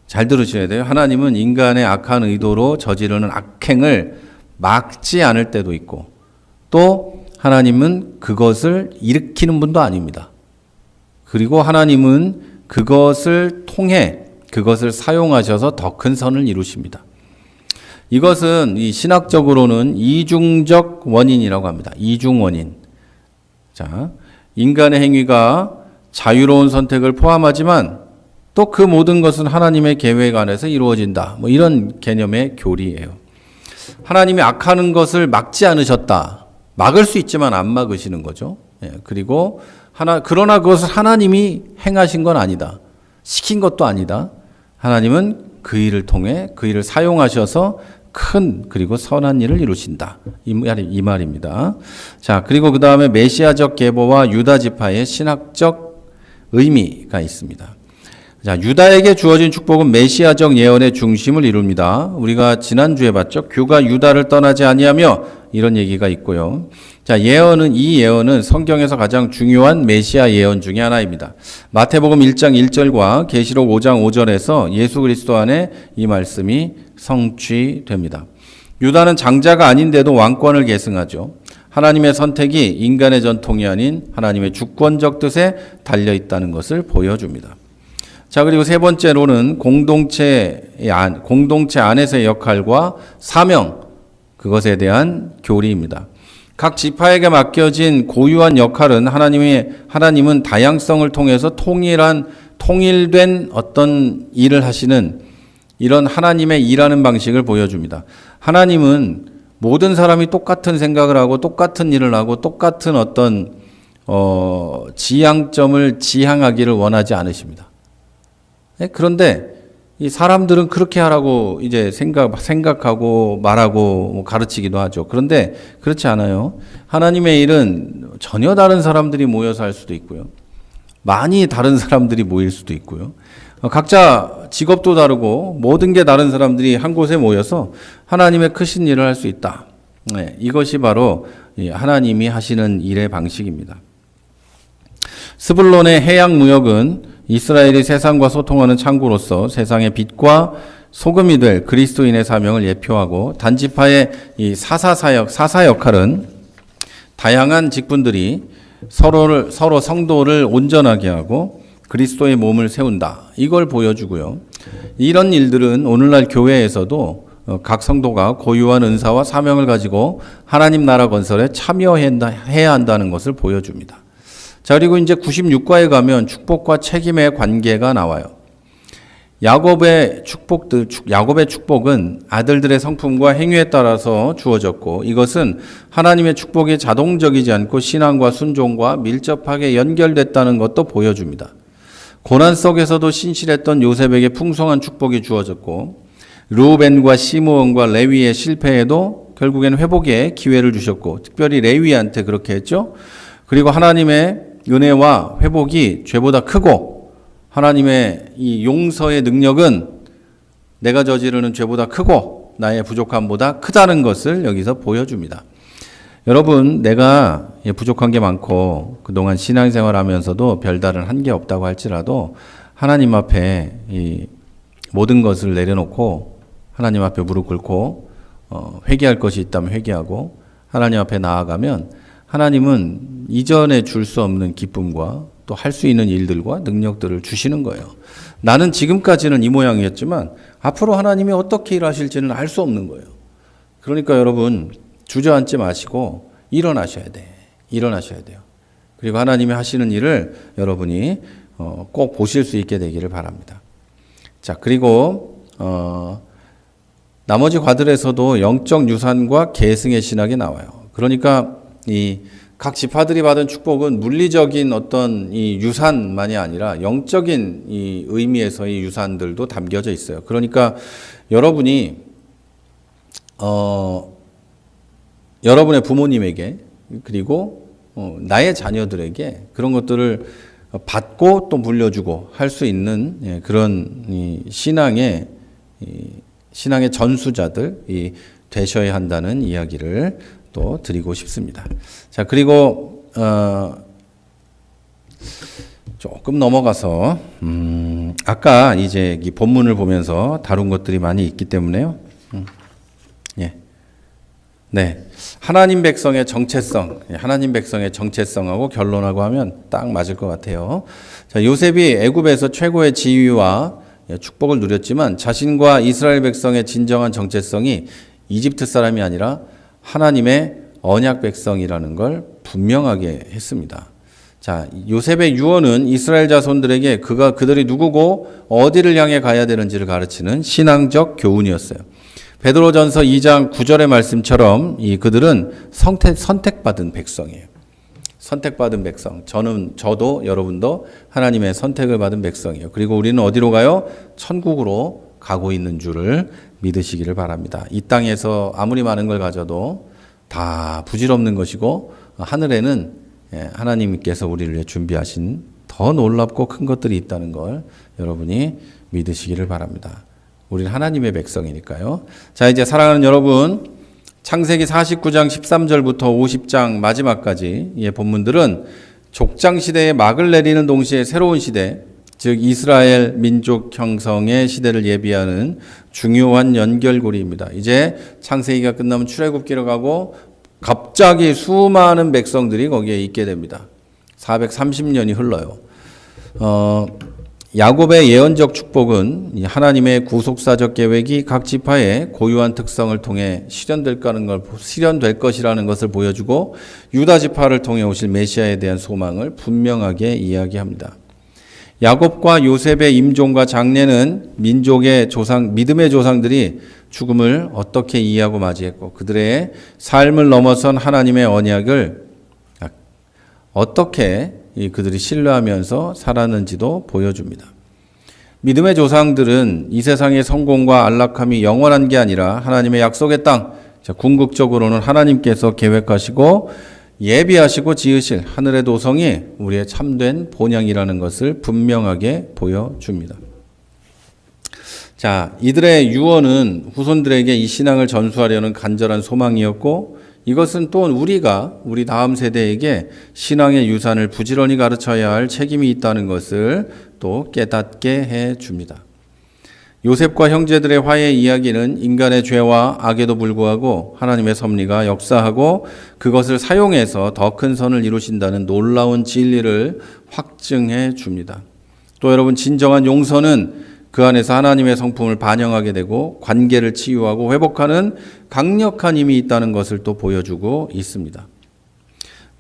잘 들으셔야 돼요. 하나님은 인간의 악한 의도로 저지르는 악행을 막지 않을 때도 있고 또 하나님은 그것을 일으키는 분도 아닙니다. 그리고 하나님은 그것을 사용하셔서 더 큰 선을 이루십니다. 이것은 신학적으로는 이중적 원인이라고 합니다. 이중 원인. 자, 인간의 행위가 자유로운 선택을 포함하지만 또 그 모든 것은 하나님의 계획 안에서 이루어진다. 이런 개념의 교리예요. 하나님이 악하는 것을 막지 않으셨다. 막을 수 있지만 안 막으시는 거죠. 그리고 그러나 그것을 하나님이 행하신 건 아니다. 시킨 것도 아니다. 하나님은 그 일을 통해 그 일을 사용하셔서 큰 그리고 선한 일을 이루신다. 이 말입니다. 자, 그리고 그 다음에 메시아적 계보와 유다 지파의 신학적 의미가 있습니다. 자, 유다에게 주어진 축복은 메시아적 예언의 중심을 이룹니다. 우리가 지난주에 봤죠. 규가 유다를 떠나지 아니하며 이런 얘기가 있고요. 자, 이 예언은 성경에서 가장 중요한 메시아 예언 중에 하나입니다. 마태복음 1장 1절과 계시록 5장 5절에서 예수 그리스도 안에 이 말씀이 성취됩니다. 유다는 장자가 아닌데도 왕권을 계승하죠. 하나님의 선택이 인간의 전통이 아닌 하나님의 주권적 뜻에 달려 있다는 것을 보여줍니다. 자, 그리고 세 번째로는 공동체 안에서의 역할과 사명, 그것에 대한 교리입니다. 각 지파에게 맡겨진 고유한 역할은 하나님은 다양성을 통해서 통일된 어떤 일을 하시는 이런 하나님의 일하는 방식을 보여줍니다. 하나님은 모든 사람이 똑같은 생각을 하고 똑같은 일을 하고 똑같은 어떤 지향점을 지향하기를 원하지 않으십니다. 그런데 이 사람들은 그렇게 하라고 이제 생각하고 말하고 가르치기도 하죠. 그런데 그렇지 않아요. 하나님의 일은 전혀 다른 사람들이 모여서 할 수도 있고요. 많이 다른 사람들이 모일 수도 있고요. 각자 직업도 다르고 모든 게 다른 사람들이 한 곳에 모여서 하나님의 크신 일을 할 수 있다. 네, 이것이 바로 하나님이 하시는 일의 방식입니다. 스불론의 해양 무역은 이스라엘이 세상과 소통하는 창구로서 세상의 빛과 소금이 될 그리스도인의 사명을 예표하고, 단지파의 이 사사 역할은 다양한 직분들이 서로 성도를 온전하게 하고 그리스도의 몸을 세운다. 이걸 보여주고요. 이런 일들은 오늘날 교회에서도 각 성도가 고유한 은사와 사명을 가지고 하나님 나라 건설에 참여해야 한다는 것을 보여줍니다. 자, 그리고 이제 96과에 가면 축복과 책임의 관계가 나와요. 야곱의 축복은 아들들의 성품과 행위에 따라서 주어졌고, 이것은 하나님의 축복이 자동적이지 않고 신앙과 순종과 밀접하게 연결됐다는 것도 보여줍니다. 고난 속에서도 신실했던 요셉에게 풍성한 축복이 주어졌고, 르우벤과 시므온과 레위의 실패에도 결국에는 회복의 기회를 주셨고, 특별히 레위한테 그렇게 했죠. 그리고 하나님의 은혜와 회복이 죄보다 크고, 하나님의 이 용서의 능력은 내가 저지르는 죄보다 크고 나의 부족함보다 크다는 것을 여기서 보여줍니다. 여러분, 내가 부족한 게 많고 그동안 신앙생활하면서도 별다른 한게 없다고 할지라도 하나님 앞에 이 모든 것을 내려놓고 하나님 앞에 무릎 꿇고 회개할 것이 있다면 회개하고 하나님 앞에 나아가면 하나님은 이전에 줄 수 없는 기쁨과 또 할 수 있는 일들과 능력들을 주시는 거예요. 나는 지금까지는 이 모양이었지만 앞으로 하나님이 어떻게 일하실지는 알 수 없는 거예요. 그러니까 여러분, 주저앉지 마시고 일어나셔야 돼요. 그리고 하나님이 하시는 일을 여러분이 꼭 보실 수 있게 되기를 바랍니다. 자, 그리고 나머지 과들에서도 영적 유산과 계승의 신학이 나와요. 그러니까 이 각 지파들이 받은 축복은 물리적인 어떤 이 유산만이 아니라 영적인 이 의미에서의 유산들도 담겨져 있어요. 그러니까 여러분이 여러분의 부모님에게 그리고 나의 자녀들에게 그런 것들을 받고 또 물려주고 할 수 있는 그런 이 신앙의 전수자들이 되셔야 한다는 이야기를 또 드리고 싶습니다. 자, 그리고 조금 넘어가서 아까 이제 이 본문을 보면서 다룬 것들이 많이 있기 때문에요. 예. 네. 하나님 백성의 정체성하고 결론하고 하면 딱 맞을 것 같아요. 자, 요셉이 애굽에서 최고의 지위와 축복을 누렸지만 자신과 이스라엘 백성의 진정한 정체성이 이집트 사람이 아니라 하나님의 언약 백성이라는 걸 분명하게 했습니다. 자, 요셉의 유언은 이스라엘 자손들에게 그들이 누구고 어디를 향해 가야 되는지를 가르치는 신앙적 교훈이었어요. 베드로전서 2장 9절의 말씀처럼 그들은 선택받은 백성이에요. 선택받은 백성. 저도 여러분도 하나님의 선택을 받은 백성이에요. 그리고 우리는 어디로 가요? 천국으로 가고 있는 줄을 믿으시기를 바랍니다. 이 땅에서 아무리 많은 걸 가져도 다 부질없는 것이고 하늘에는 하나님께서 우리를 위해 준비하신 더 놀랍고 큰 것들이 있다는 걸 여러분이 믿으시기를 바랍니다. 우리는 하나님의 백성이니까요. 자, 이제 사랑하는 여러분, 창세기 49장 13절부터 50장 마지막까지 이 본문들은 족장 시대의 막을 내리는 동시에 새로운 시대, 즉 이스라엘 민족 형성의 시대를 예비하는 중요한 연결고리입니다. 이제 창세기가 끝나면 출애굽기로 가고 갑자기 수많은 백성들이 거기에 있게 됩니다. 430년이 흘러요. 야곱의 예언적 축복은 하나님의 구속사적 계획이 각 지파의 고유한 특성을 통해 실현될 것이라는 것을 보여주고 유다 지파를 통해 오실 메시아에 대한 소망을 분명하게 이야기합니다. 야곱과 요셉의 임종과 장례는 믿음의 조상들이 죽음을 어떻게 이해하고 맞이했고 그들의 삶을 넘어선 하나님의 언약을 어떻게 그들이 신뢰하면서 살았는지도 보여줍니다. 믿음의 조상들은 이 세상의 성공과 안락함이 영원한 게 아니라 하나님의 약속의 땅, 궁극적으로는 하나님께서 계획하시고 예비하시고 지으실 하늘의 도성이 우리의 참된 본향이라는 것을 분명하게 보여줍니다. 자, 이들의 유언은 후손들에게 이 신앙을 전수하려는 간절한 소망이었고 이것은 또 우리 다음 세대에게 신앙의 유산을 부지런히 가르쳐야 할 책임이 있다는 것을 또 깨닫게 해 줍니다. 요셉과 형제들의 화해 이야기는 인간의 죄와 악에도 불구하고 하나님의 섭리가 역사하고 그것을 사용해서 더 큰 선을 이루신다는 놀라운 진리를 확증해 줍니다. 또 여러분, 진정한 용서는 그 안에서 하나님의 성품을 반영하게 되고 관계를 치유하고 회복하는 강력한 힘이 있다는 것을 또 보여주고 있습니다.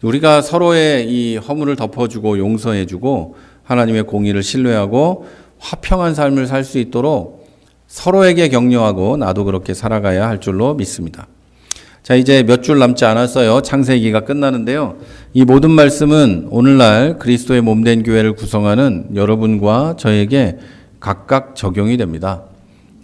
우리가 서로의 이 허물을 덮어주고 용서해주고 하나님의 공의를 신뢰하고 화평한 삶을 살 수 있도록 서로에게 격려하고 나도 그렇게 살아가야 할 줄로 믿습니다. 자, 이제 몇 줄 남지 않았어요. 창세기가 끝나는데요. 이 모든 말씀은 오늘날 그리스도의 몸된 교회를 구성하는 여러분과 저에게 각각 적용이 됩니다.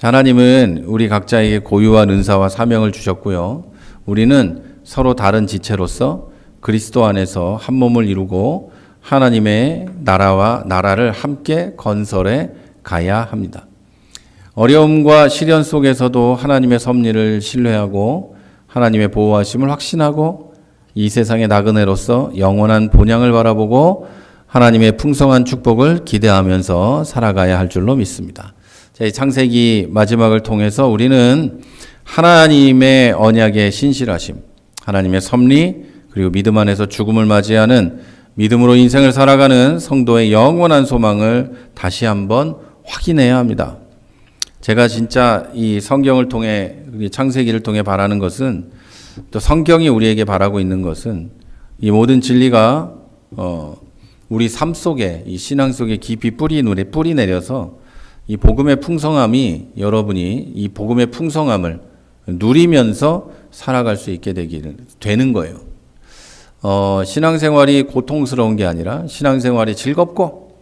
하나님은 우리 각자에게 고유한 은사와 사명을 주셨고요. 우리는 서로 다른 지체로서 그리스도 안에서 한 몸을 이루고 하나님의 나라를 함께 건설해 가야 합니다. 어려움과 시련 속에서도 하나님의 섭리를 신뢰하고 하나님의 보호하심을 확신하고 이 세상의 나그네로서 영원한 본향을 바라보고 하나님의 풍성한 축복을 기대하면서 살아가야 할 줄로 믿습니다. 자, 창세기 마지막을 통해서 우리는 하나님의 언약의 신실하심, 하나님의 섭리, 그리고 믿음 안에서 죽음을 맞이하는 믿음으로 인생을 살아가는 성도의 영원한 소망을 다시 한번 확인해야 합니다. 제가 진짜 이 성경을 통해, 창세기를 통해 바라는 것은, 또 성경이 우리에게 바라고 있는 것은 이 모든 진리가 우리 삶 속에, 이 신앙 속에 깊이 뿌리 내려서 이 복음의 풍성함이, 여러분이 이 복음의 풍성함을 누리면서 살아갈 수 있게 되는 거예요. 신앙생활이 고통스러운 게 아니라 신앙생활이 즐겁고,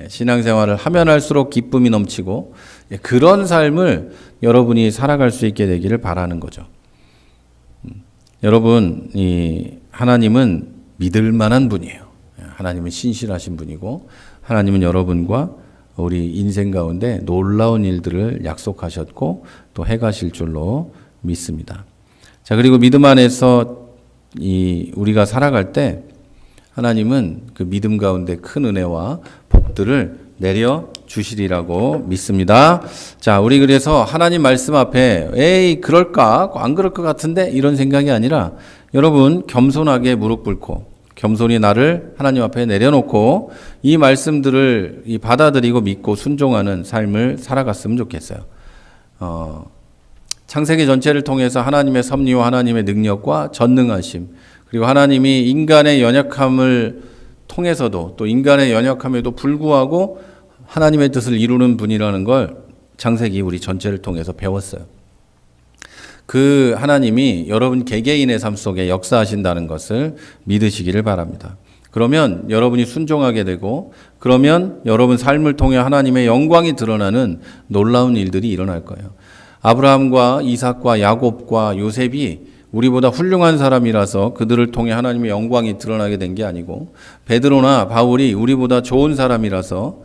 신앙생활을 하면 할수록 기쁨이 넘치고, 그런 삶을 여러분이 살아갈 수 있게 되기를 바라는 거죠. 여러분, 이 하나님은 믿을 만한 분이에요. 하나님은 신실하신 분이고, 하나님은 여러분과 우리 인생 가운데 놀라운 일들을 약속하셨고 또 해가실 줄로 믿습니다. 자, 그리고 믿음 안에서 우리가 살아갈 때 하나님은 그 믿음 가운데 큰 은혜와 복들을 내려 주시리라고 믿습니다. 자, 우리 그래서 하나님 말씀 앞에 에이 그럴까? 안 그럴 것 같은데? 이런 생각이 아니라 여러분 겸손하게 무릎 꿇고 겸손히 나를 하나님 앞에 내려놓고 이 말씀들을 받아들이고 믿고 순종하는 삶을 살아갔으면 좋겠어요. 창세기 전체를 통해서 하나님의 섭리와 하나님의 능력과 전능하심, 그리고 하나님이 인간의 연약함을 통해서도 또 인간의 연약함에도 불구하고 하나님의 뜻을 이루는 분이라는 걸 창세기 우리 전체를 통해서 배웠어요. 그 하나님이 여러분 개개인의 삶 속에 역사하신다는 것을 믿으시기를 바랍니다. 그러면 여러분이 순종하게 되고, 그러면 여러분 삶을 통해 하나님의 영광이 드러나는 놀라운 일들이 일어날 거예요. 아브라함과 이삭과 야곱과 요셉이 우리보다 훌륭한 사람이라서 그들을 통해 하나님의 영광이 드러나게 된 게 아니고, 베드로나 바울이 우리보다 좋은 사람이라서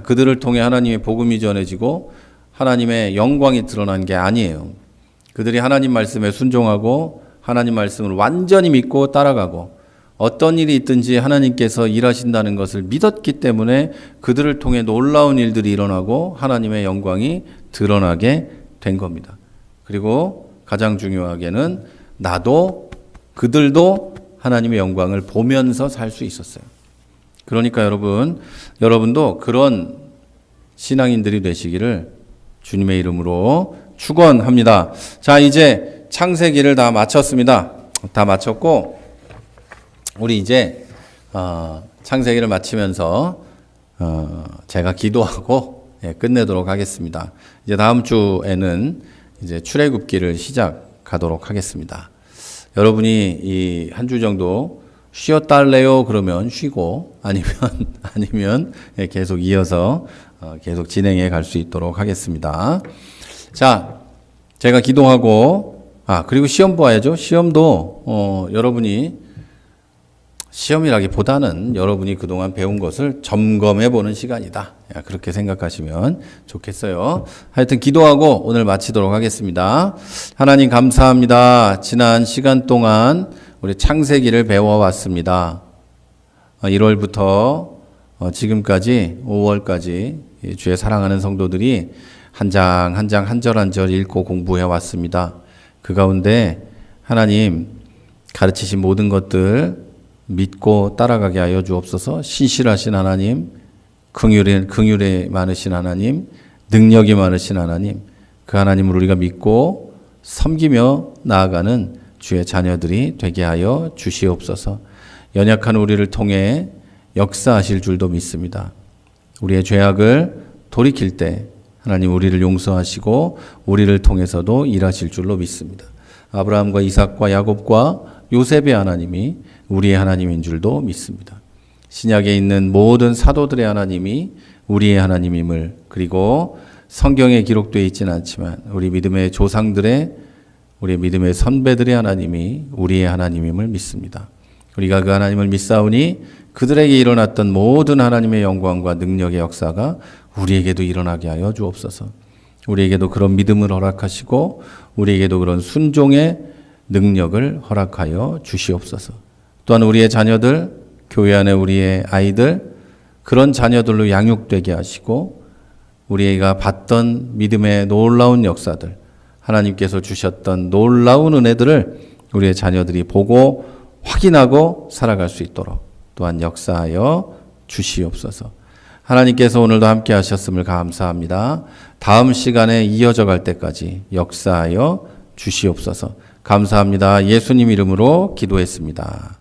그들을 통해 하나님의 복음이 전해지고 하나님의 영광이 드러난 게 아니에요. 그들이 하나님 말씀에 순종하고 하나님 말씀을 완전히 믿고 따라가고 어떤 일이 있든지 하나님께서 일하신다는 것을 믿었기 때문에 그들을 통해 놀라운 일들이 일어나고 하나님의 영광이 드러나게 된 겁니다. 그리고 가장 중요하게는 나도 그들도 하나님의 영광을 보면서 살 수 있었어요. 그러니까 여러분도 그런 신앙인들이 되시기를 주님의 이름으로 축원합니다. 자, 이제 창세기를 다 마쳤습니다. 다 마쳤고 우리 이제 창세기를 마치면서 제가 기도하고 끝내도록 하겠습니다. 이제 다음 주에는 이제 출애굽기를 시작하도록 하겠습니다. 여러분이 이 한 주 정도 쉬었달래요 그러면 쉬고, 아니면 계속 이어서 계속 진행해 갈 수 있도록 하겠습니다. 자, 제가 기도하고, 그리고 시험 봐야죠. 시험도, 여러분이 시험이라기보다는 여러분이 그동안 배운 것을 점검해 보는 시간이다. 그렇게 생각하시면 좋겠어요. 하여튼 기도하고 오늘 마치도록 하겠습니다. 하나님 감사합니다. 지난 시간 동안 우리 창세기를 배워왔습니다. 1월부터 지금까지 5월까지 주의 사랑하는 성도들이 한 장 한 장 한 절 한 절 읽고 공부해 왔습니다. 그 가운데 하나님 가르치신 모든 것들 믿고 따라가게 하여 주옵소서. 신실하신 하나님, 긍휼이 많으신 하나님, 능력이 많으신 하나님, 그 하나님을 우리가 믿고 섬기며 나아가는 주의 자녀들이 되게 하여 주시옵소서. 연약한 우리를 통해 역사하실 줄도 믿습니다. 우리의 죄악을 돌이킬 때 하나님 우리를 용서하시고 우리를 통해서도 일하실 줄로 믿습니다. 아브라함과 이삭과 야곱과 요셉의 하나님이 우리의 하나님인 줄도 믿습니다. 신약에 있는 모든 사도들의 하나님이 우리의 하나님임을, 그리고 성경에 기록되어 있지는 않지만 우리 믿음의 조상들의, 우리 믿음의 선배들의 하나님이 우리의 하나님임을 믿습니다. 우리가 그 하나님을 믿사오니 그들에게 일어났던 모든 하나님의 영광과 능력의 역사가 우리에게도 일어나게 하여 주옵소서. 우리에게도 그런 믿음을 허락하시고 우리에게도 그런 순종의 능력을 허락하여 주시옵소서. 또한 우리의 자녀들, 교회 안에 우리의 아이들, 그런 자녀들로 양육되게 하시고 우리가 봤던 믿음의 놀라운 역사들, 하나님께서 주셨던 놀라운 은혜들을 우리의 자녀들이 보고 확인하고 살아갈 수 있도록 또한 역사하여 주시옵소서. 하나님께서 오늘도 함께 하셨음을 감사합니다. 다음 시간에 이어져 갈 때까지 역사하여 주시옵소서. 감사합니다. 예수님 이름으로 기도했습니다.